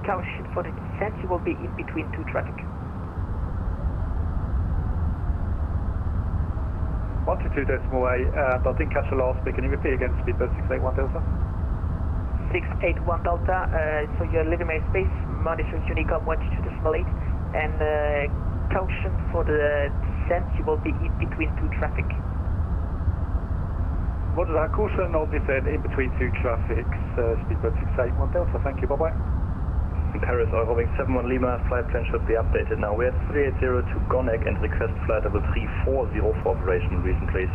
Caution for the descent. You will be in between two traffic. 122.8. I didn't catch the last bit. Can you repeat again? Speedbird 681 Delta. 681 Delta. So your livery space. Monitor Unicom 122.8 and. Caution for the descent, you will be in between two traffic. What is that? Caution on descent in between two traffics, speedbird 681 Delta, thank you, bye-bye. In Paris, Eurowing 71 Lima, flight plan should be updated now. We have 380 to Gonek and request flight level 340 for operation, reason please.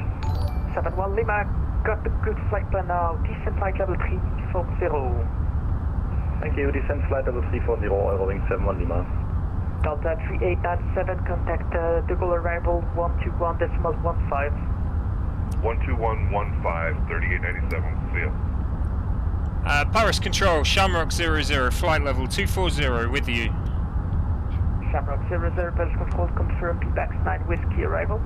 71 Lima, got the good flight plan now, descent flight level 340. Thank you, descent flight level 340, Eurowing 71 Lima. Delta 3897, contact double arrival 121.15. 12115, 3897, see ya. Paris Control, Shamrock 00, flight level 240 with you. Shamrock 00, Paris Control, confirm Bivax 9 Whiskey arrival.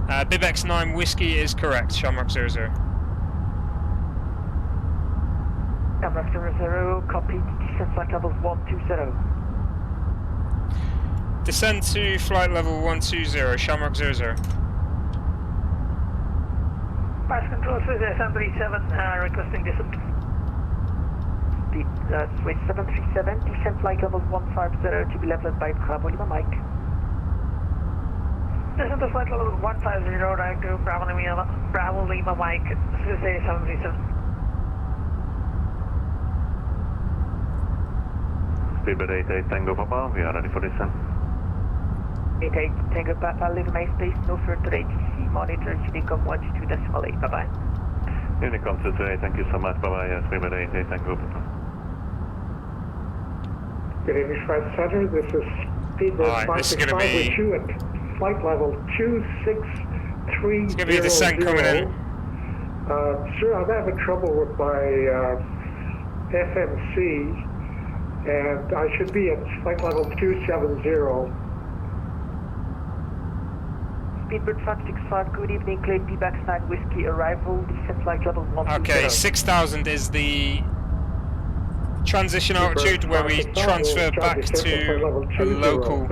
Bivax 9 Whiskey is correct, Shamrock 00. Shamrock 00, copy, descent flight level 120. Descend to flight level 120, Shamrock 00. Paris Control, 737, requesting descent. Switch 737, descent flight level 150 to be leveled by Bravo Lima Mike. Descent to flight level 150, right to Bravo Lima Mike, 737. Speedbird 88 Tango Papa, we are ready for descent. 88 Tango Papa, leave my space, no further ATC, monitor Unicom 122.8, bye-bye. Unicom 228, thank you so much, bye-bye, Speedbird 88 Tango Papa. Good evening, Fred Center, this is Speedbird 565 with you at flight level 26300. It's going to be a descent coming in. Sir, I'm having trouble with my FMC, and I should be at flight level 270. Speedbird 565, good evening, Clade P-Bax 9 Whiskey arrival, descent flight level 120. Okay, 6,000 is the transition altitude where we transfer back to a local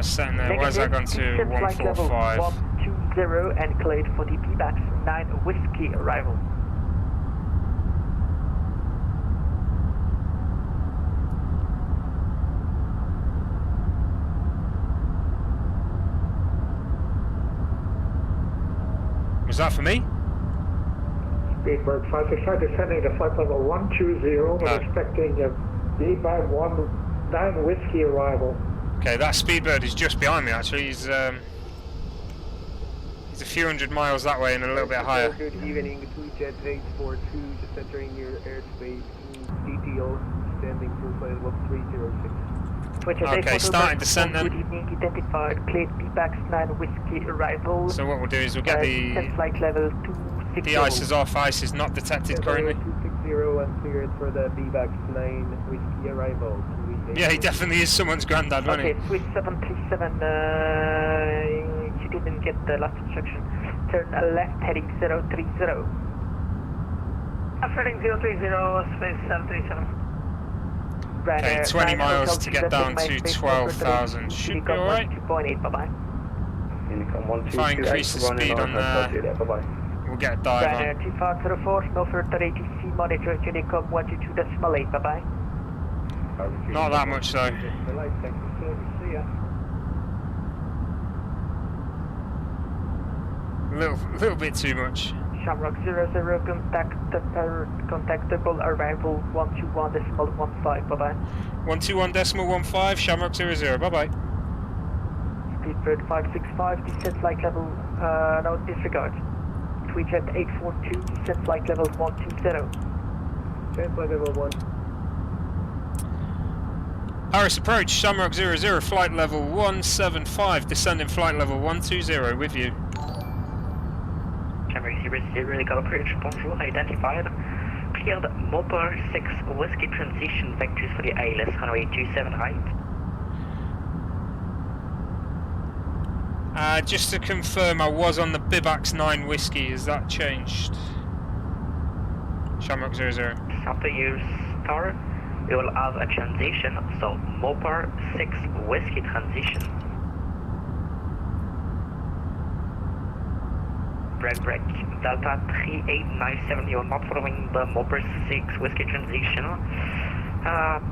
setting there. Where's that gone to? 145. 120 and Clade for the P-Bax 9 Whiskey arrival. Was that for me? Speedbird 565 descending to flight level 120. We're expecting a B519 Whiskey arrival. Okay, that Speedbird is just behind me actually. He's a few hundred miles that way and a little bit higher. Good evening, Tweetjet 842, just entering your airspace in CTO, standing to flight level 306. Okay, starting descent then. Good evening, identified, Clade P-Bax 9 Whiskey arrival. So what we'll do is we'll get descent flight level 260. the ice is off, ice is not detected currently. 260 and cleared for the B-Bax 9 Whiskey arrival. Yeah, he definitely is someone's granddad, wasn't he? Okay, Swiss 737, you didn't get the last instruction. Turn left heading 030. Heading 030, Swiss 737. Okay, 20 miles to get down to 12,000. Should be alright. 2.8, bye-bye. If I increase the speed on there, we'll get a dive on. 2504, no further ATC monitor, Unicom 122.8, bye-bye. Not that much though. A little bit too much. Shamrock 00, contactable arrival 121.15, bye-bye. 121.15, Shamrock 00, bye-bye. Speedbird 565, descent flight level, no, disregard. Tweetjet 842, descent flight level 120. Descent flight level 1. Paris approach, Shamrock 00, flight level 175, descending flight level 120, with you. Shamrock 00, legal approach, bonjour, identified. Cleared Motor 6 Whiskey transition vectors for the ALS, runway 27 height. Just to confirm, I was on the Bibax 9 Whiskey, has that changed? Shamrock 00. After you start, we will have a transition, so Motor 6 Whiskey transition. Break, Delta 3897, you are not following the Motor 6 Whiskey transition.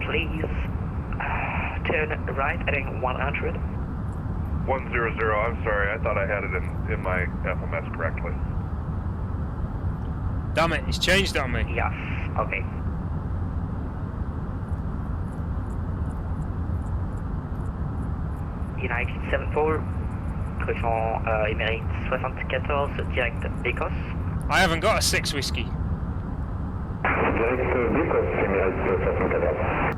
Please turn right heading 100. 100, I'm sorry, I thought I had it in my FMS correctly. Damn it, he's changed it on me. Yes, okay. United 74, correction Emirates 74, direct Écosse. I haven't got a 6 Whiskey. Direct Écosse, Emirates 74.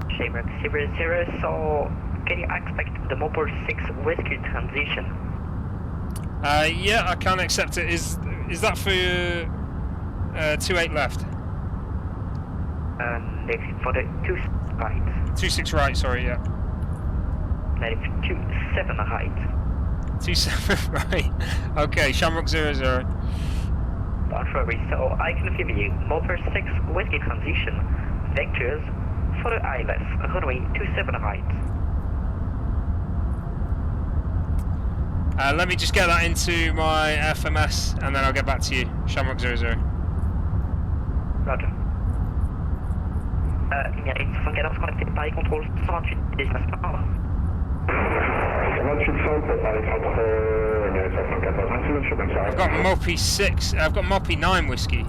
Shamrock 00, so can you expect the Motor 6 Whiskey transition? Yeah, I can accept it. Is that for 28 left? For the 2 right. 26 right, sorry, yeah. 27 right. 27 right. Okay, Shamrock 00. Don't worry, so I can give you Motor 6 Whiskey transition vectors for the ILS, runway 27 right. Let me just get that into my FMS and then I'll get back to you. Shamrock 00. Roger. Emirates 74 connecté Paris contrôle 128 destination. 128 centre, Paris centre, Emirates 74. Merci monsieur, bonne soirée. I've got Moppy 6, I've got Moppy 9 Whiskey.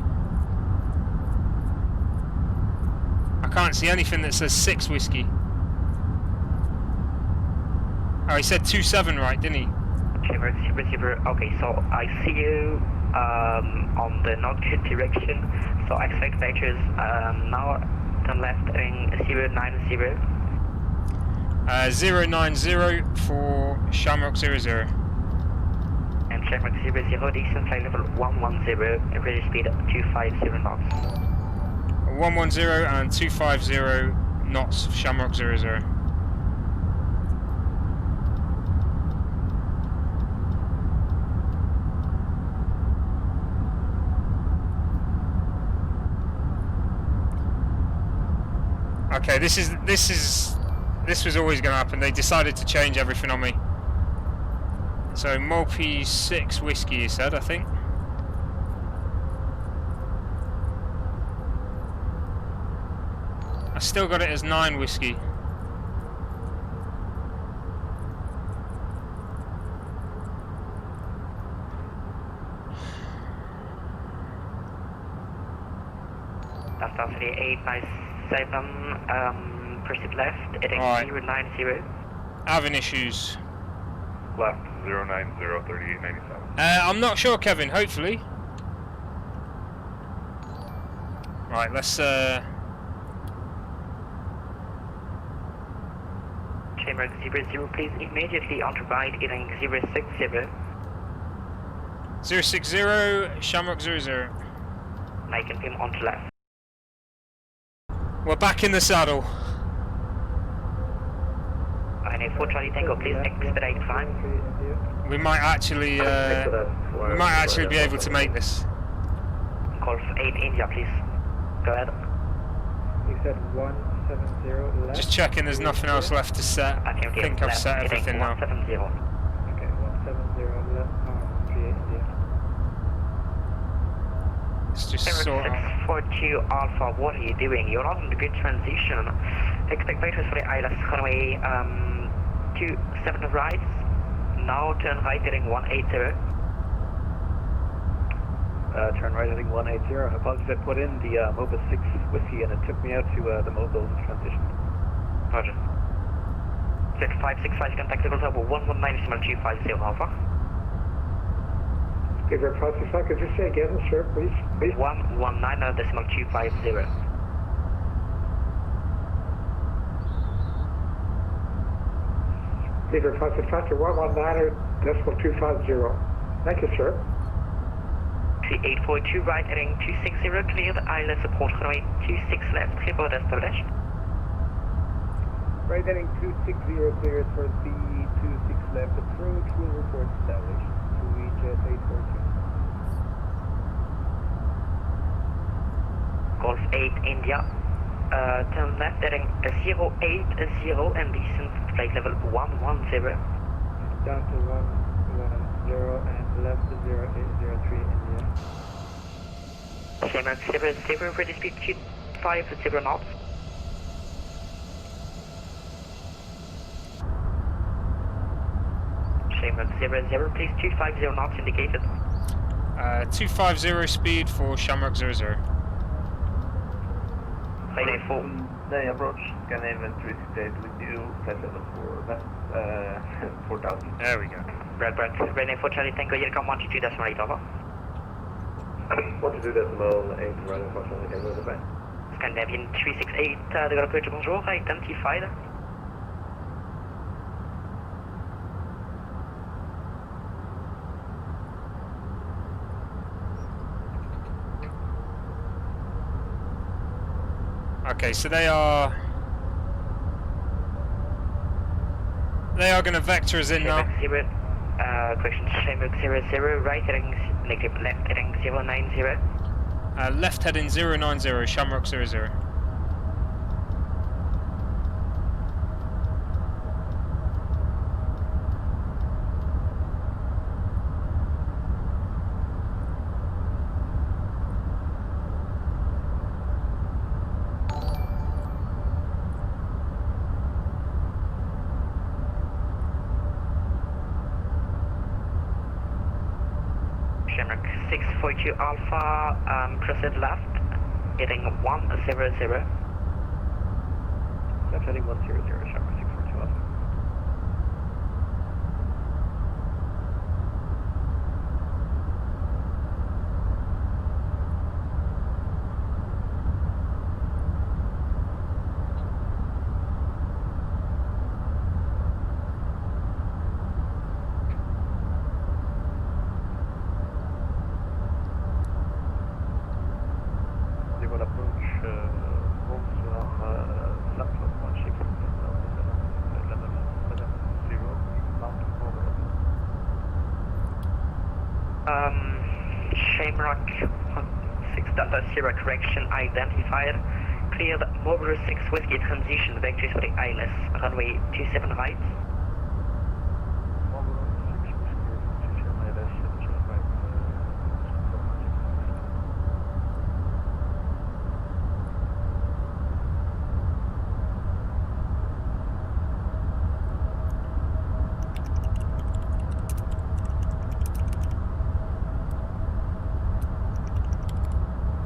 I can't see anything that says 6 Whiskey. Oh, he said 27 right, didn't he? Receiver, okay, so I see you on the not good direction, so I expect vectors now turn left heading 090. 090 for Shamrock 00. And Shamrock 00, descent flight level 110, ready speed 250 knots. 110 and 250 knots of Shamrock 00. Okay, this was always going to happen. They decided to change everything on me. So Mulpey 6 whiskey, you said, I think. I still got it as 9 whiskey. That's actually 897, proceed left, heading Alright. 090. Having issues. Left 090 3897. I'm not sure, Kevin, hopefully. Right, let's Chamber 00, please immediately on to right, heading 060. 060 Shamrock 00. Now you can beam on to left. We're back in the saddle. And 4 Charlie Tango, please expedite climb. We might actually be able to make this. Golf 8 India, please. Go ahead. You said 170 left. Just checking there's nothing else left to set. I think I've set everything now. 170. Okay, 170 left on 3 India. Let's just sort out. 642 Alpha, what are you doing? You're not in a good transition. Expect vectors for the ILS runway 27 right. Now turn right heading 180. Turn right heading 180. Apologies, I put in the Mobile 6 whiskey and it took me out to the Mobile transition. Roger. 6565, contact Eagle Tower 119.250 Alpha. Give her plus if I could just say again, sure, please. 119.250. Give her plus factor 119.250. Thank you, sir. 3842 right heading 260 cleared, ILS support runway 26 left, report established. Right heading 260 cleared for the 26 left approach, will report established to reach at 842. Golf 8 India, turn left heading 080 and descend flight level 110. Down to 110 and left to 0803 India. Shamrock 00, ready speed 250 knots. Shamrock 00, please 250 knots indicated. 250 speed for Shamrock 00. Flight 4. They approach, can inventory state with you, flight level 4, left 4000. There we go. Brad, ready for Charlie Tango, Yelcom 122.8 over. 122.8, right, unfortunately, can move it back. Scandinavian 368, de la approach, bonjour, identified. Okay, so they are going to vector us in now. Correction, Shamrock 00, right heading negative, left heading 090. Left heading 090, Shamrock 00. Shamrock 642 Alpha, proceed left, heading 100. Left heading 100, Shamrock 642 Alpha. They will approach bonsoir, flat Shamrock 6 Delta Sierra correction identified. Cleared Mobile 6 Whiskey transition vectors for the ILS. Runway 27 right.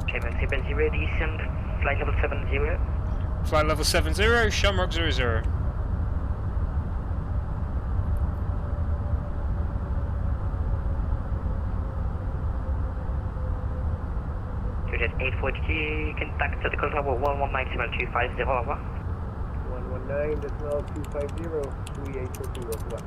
Shamrock 0 descent, flight level 70. Flight level 70, Shamrock 00. Unit 840, contact the control tower 119.250, over. 119.250, 3842, over.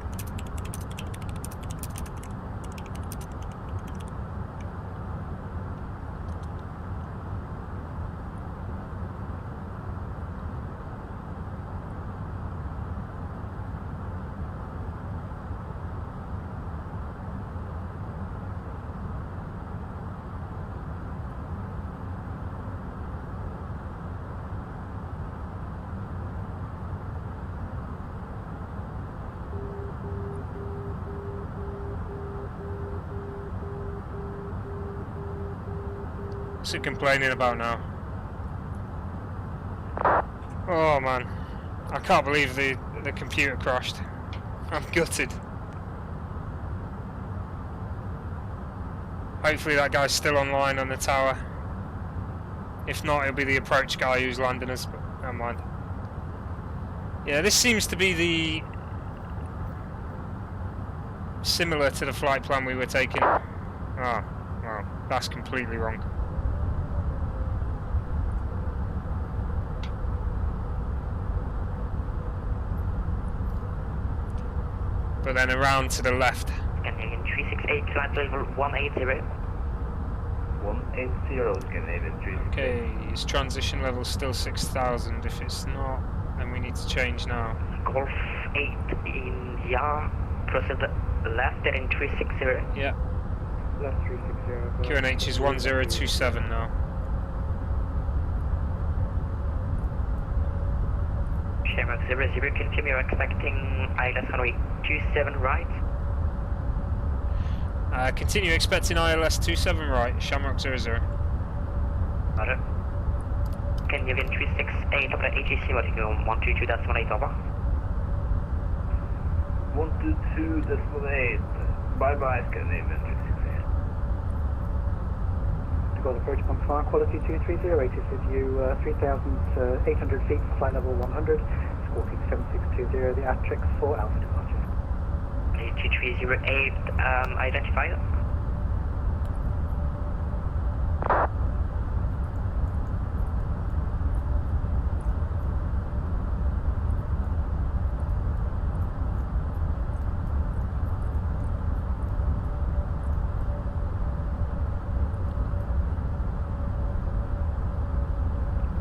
What's it complaining about now? Oh man, I can't believe the computer crashed. I'm gutted. Hopefully that guy's still online on the tower. If not, it'll be the approach guy who's landing us, but never mind. Yeah, this seems to be the similar to the flight plan we were taking. Oh, well, that's completely wrong. But then around to the left. Scandinavian 368, flight level 180. 180, Scandinavian 368. Okay, is transition level still 6,000? If it's not, then we need to change now. Golf 8 India, proceed left heading 360. Yeah. Left 360. QNH is 1027 now. Shamrock 00, continue expecting ILS runway 27 right. Continue expecting ILS 27 right, Shamrock 00. Roger. Scandinavian 368 over ATC, what you go 122.18 over. 122.8. Bye bye, Scandinavian 368. To go to approach pump far, quality 230, ATC view 3,800 feet, flight level 100, squawking 7620, the Atrix for Alpha departure. 2308, identified.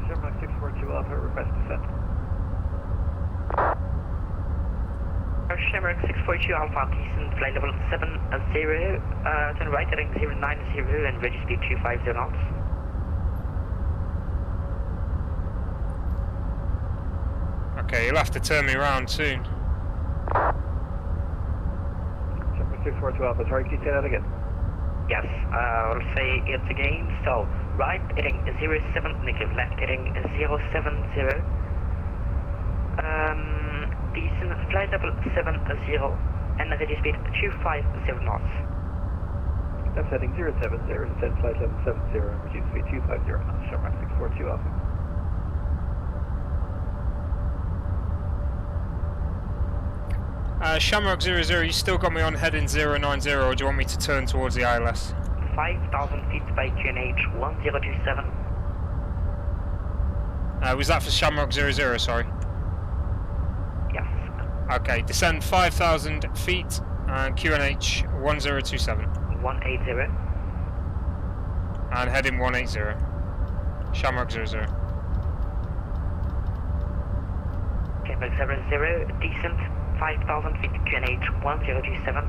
Shamrock 642 Alpha, request descent. Shamrock 642 Alpha, decent, flight level 70, turn right heading 090 and ready speed 250 knots. Okay, you'll have to turn me around soon. Shamrock 642 Alpha, sorry, can you say that again? Yes, I'll say it again. So, right heading 07, negative, left heading 070. Decent, flight level 70 and ready speed 250 knots. Left heading 070, descend flight level 70, reduce speed 250 knots, Shamrock 642 Alpha. Shamrock 00, you still got me on heading 090, or do you want me to turn towards the ILS? 5,000 feet by QNH 1027. Was that for Shamrock 00, sorry? Yes. Okay, descend 5,000 feet and QNH 1027. 180. And heading 180. Shamrock 00. Shamrock 00, decent, 5,000 feet, QNH 1027.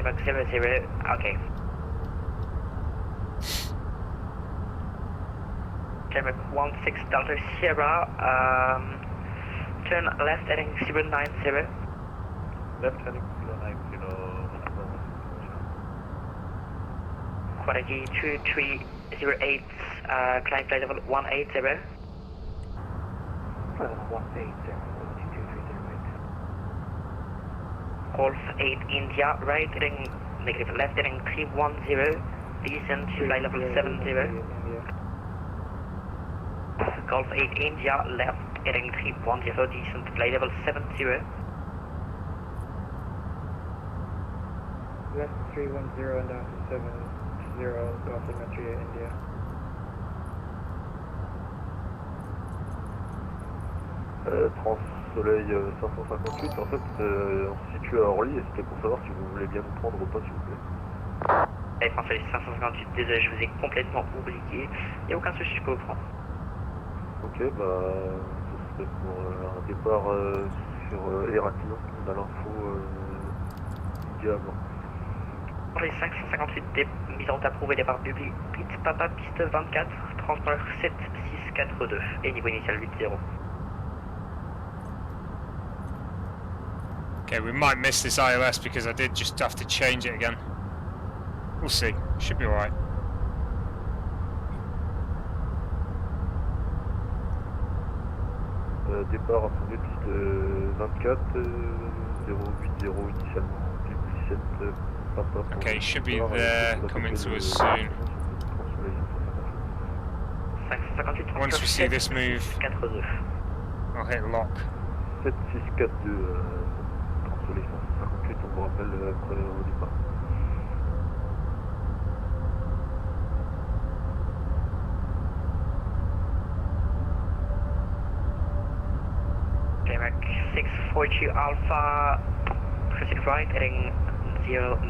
Shamrock 00, okay. Shamrock 16 Delta Sierra, turn left heading 090. Left heading 090. Quantity 2308, climb flight level 180. Flight level 180, 2308. Golf 8 India, right heading, negative, left heading 310, descent to flight level 70. Golf 8 India, left heading 310, descent to flight level 70. Left 310 and down to 70, Golf India, India. Trans-Soleil 558, en fait, on se situe à Orly et c'était pour savoir si vous voulez bien nous prendre ou pas, s'il vous plaît. Et François 558, désolé, je vous ai complètement oublié. Il n'y a aucun souci, je peux vous prendre. Ok, bah, ce serait pour un départ sur Aer Lingus, on a l'info diable. Pour les 558, mise en route approuvée, départ public, piste Papa, piste 24, transpondeur 7642, et niveau initial 80. Okay, we might miss this ILS because I did just have to change it again. We'll see. Should be alright. Départ approuvé piste 24, 080 initialement, 17 Papa. Okay, should be there, coming to us soon. Once we see this move, I'll hit lock. 7642, Trans-Soleil 558, on vous rappelle après au départ. J-Mac 642 Alpha, proceed right, heading 090.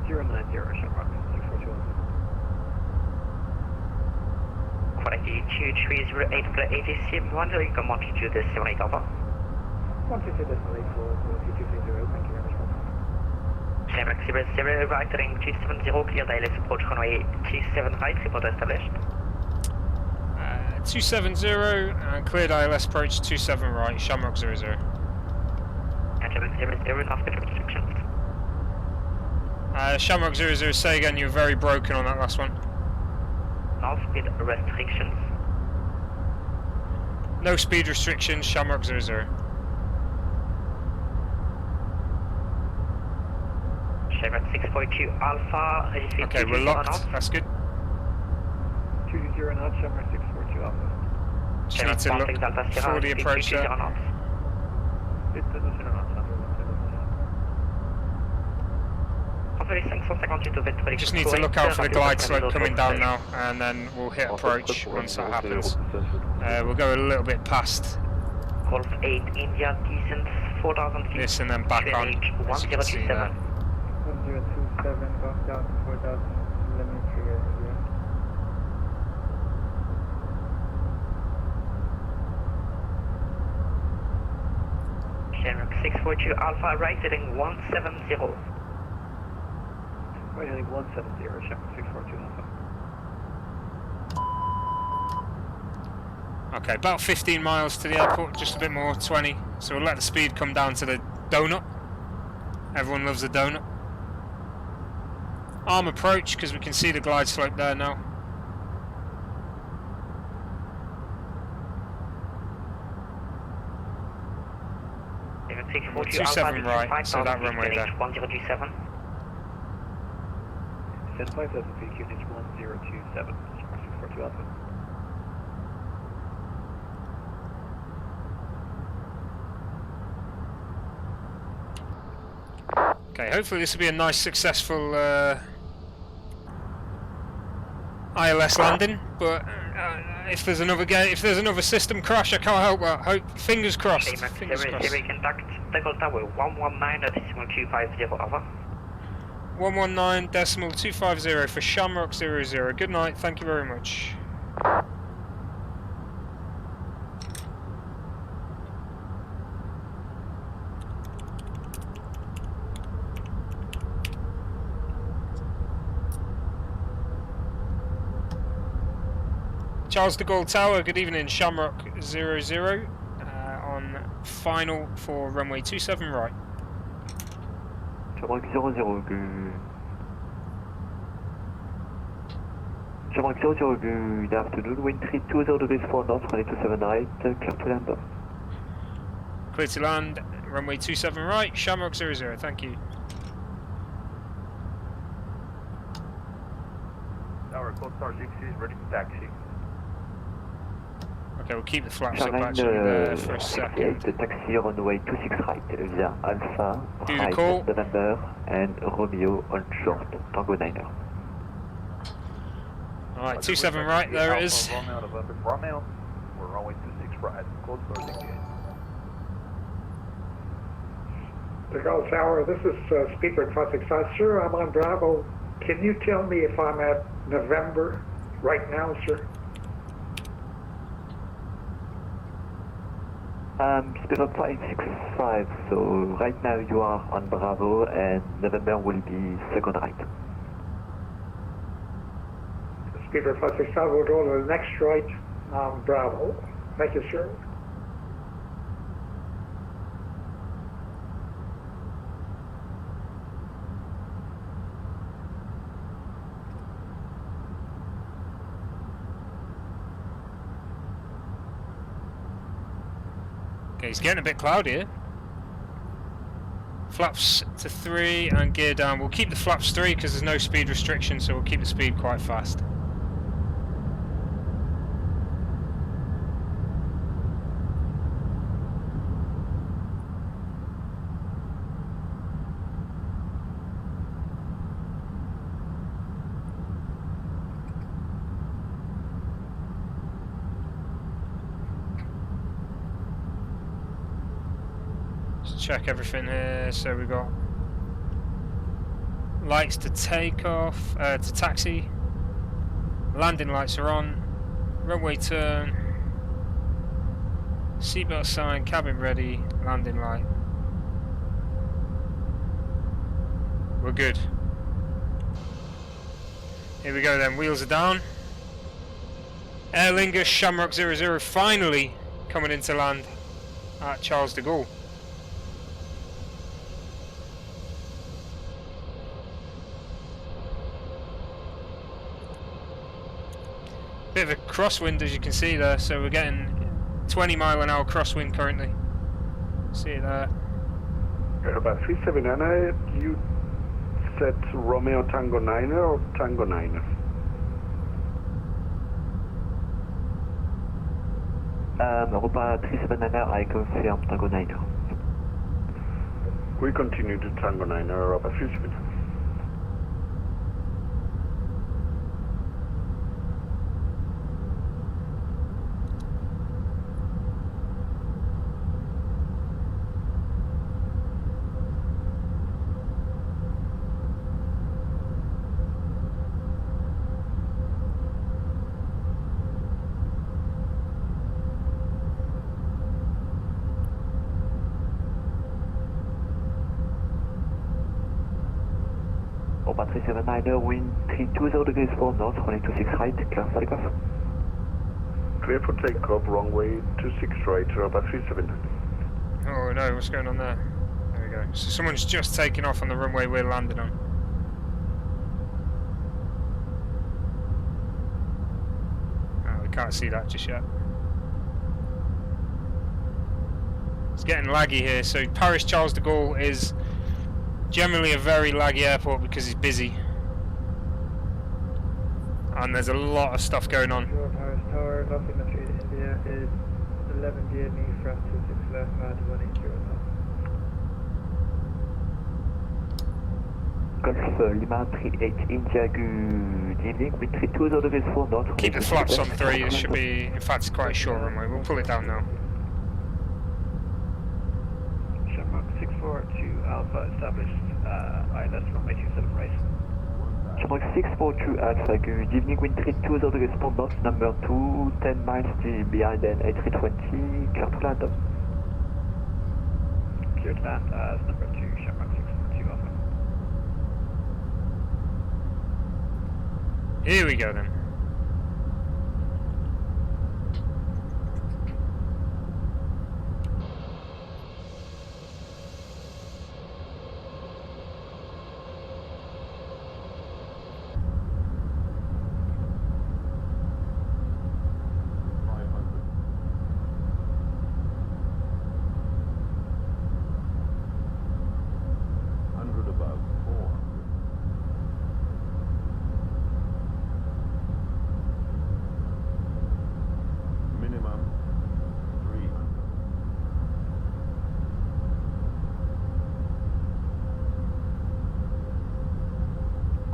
090, Shamrock 642 Alpha. Quantity 2308 for ATC, wondering come on to the 78 Alpha. 122.8 for 2230, thank you very much. J-Mac 00 right, heading 270, cleared ILS approach runway 27 right, report established. 270 and cleared ILS approach 27 right, Shamrock 00. And Shamrock 00, north speed restrictions. Shamrock 00, say again, you were very broken on that last one. North speed restrictions. No speed restrictions, Shamrock 00. Shamrock 642 Alpha, registered Okay, we're locked, that's good. 220 knots, Shamrock 642 Alpha. Just need to look for the approach there. Just need to look out for the glide slope coming down now, and then we'll hit approach once that happens. We'll go a little bit past Golf 8 India, descent 4,000 feet. this and then back on, as you can see there. 1027, going down to 4,000, telemetry area. Shamrock 642 Alpha, right heading 170. Right heading 170, Shamrock 642 Alpha. Okay, about 15 miles to the airport, just a bit more, 20. So we'll let the speed come down to the donut. Everyone loves a donut. Arm approach, because we can see the glide slope there now. Shamrock 27 right, so that runway there. 1027. Descent 5,000 feet, QNH 1027, Shamrock 642 Alpha. Okay, hopefully this will be a nice, successful ILS landing. But if there's another system crash, I can't help but fingers crossed. Shamrock Fingers 00, crossed. contact Decoll Tower 119.250 over. 119.250 for Shamrock 00. Good night. Thank you very much. Charles de Gaulle Tower, good evening, Shamrock 00 on final for runway 27 right. Shamrock 00, good. Shamrock 00, good afternoon, wind 320 degrees 4 knots, runway 27 right, clear to land. Clear to land, runway 27 right, Shamrock 00, thank you. Tower, Cold Star 6 is ready for taxi. Okay, we'll keep the flaps up actually there for a second. The taxi runway 26 right via Alpha, Do the right, call. November, and Romeo on short, Tango 9er. Alright, 27 right, there it is. Romeo, November, Romeo. We're runway 26 right, Cold Star 6. The Gulf Tower, this is Speedbird 565. Sir, I'm on Bravo. Can you tell me if I'm at November right now, sir? Speedbird 565, so right now you are on Bravo and November will be second right. Speedbird 565 will go to the next right on Bravo. Thank you, sir. Okay, it's getting a bit cloudy here. Flaps to 3 and gear down. We'll keep the flaps 3 because there's no speed restriction, so we'll keep the speed quite fast. Check everything here. So we've got lights to take off, to taxi. Landing lights are on. Runway turn. Seatbelt sign, cabin ready, landing light. We're good. Here we go then, wheels are down. Aer Lingus Shamrock 00 finally coming into land at Charles de Gaulle. Bit of a crosswind as you can see there, so we're getting 20-mile-an-hour crosswind currently. See it there. About 379, you set Romeo Tango 9er or Tango 9er? Europa 379, I confirm Tango 9er. We continue to Tango 9er, Europa 379. Opa 379er, wind 320 degrees 4 knots, running 26 right, clear for takeoff. Clear for takeoff, runway 26 right, Opa 379. Oh no, what's going on there? There we go. So someone's just taken off on the runway we're landing on. Oh, we can't see that just yet. It's getting laggy here, so Paris Charles de Gaulle is generally a very laggy airport because it's busy. And there's a lot of stuff going on. Paris Tower, nothing to India is 11 GME from 26 left, at 180 Golf Lima 38 India, good evening, wind 320 degrees 4 knots. Keep the flaps on 3, it should be, in fact it's quite a short runway, we'll pull it down now. Shamrock 642 Alpha established, ILS runway 27 right. Shamrock 642 Alpha, good evening, wind 320 degrees 4 knots, number 2, 10 miles behind an A320, clear to land. Clear to land as number 2, Shamrock 642 Alpha. Here we go then.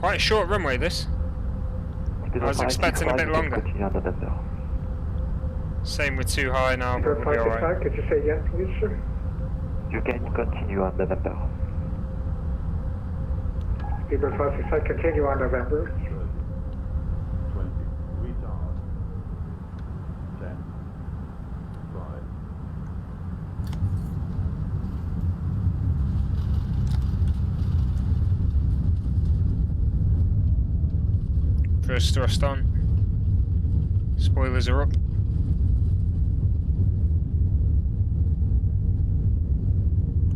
Quite a short runway, this. I was expecting a bit longer. Same with too high now, but we'll be alright. Could you say again, please, sir? You can continue on November. Speedbird 565, continue on November. 20, retard. 10, 5. First thrust on. Spoilers are up.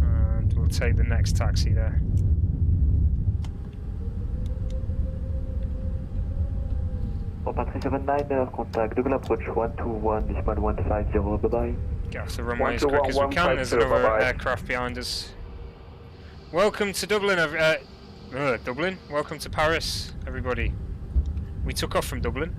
And we'll take the next taxi there. Patrick 79, contact double approach 121, decimal 150, bye-bye. Get off the runway as quick as we can, there's another aircraft behind us. Welcome to Dublin, Dublin. Welcome to Paris, everybody. We took off from Dublin.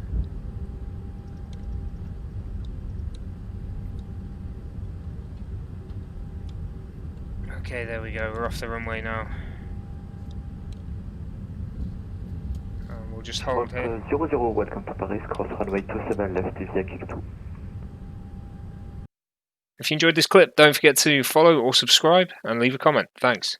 Okay, there we go, we're off the runway now. We'll just hold here. 00, welcome to Paris, cross runway 27 left, vehicle 2. If you enjoyed this clip, don't forget to follow or subscribe and leave a comment. Thanks.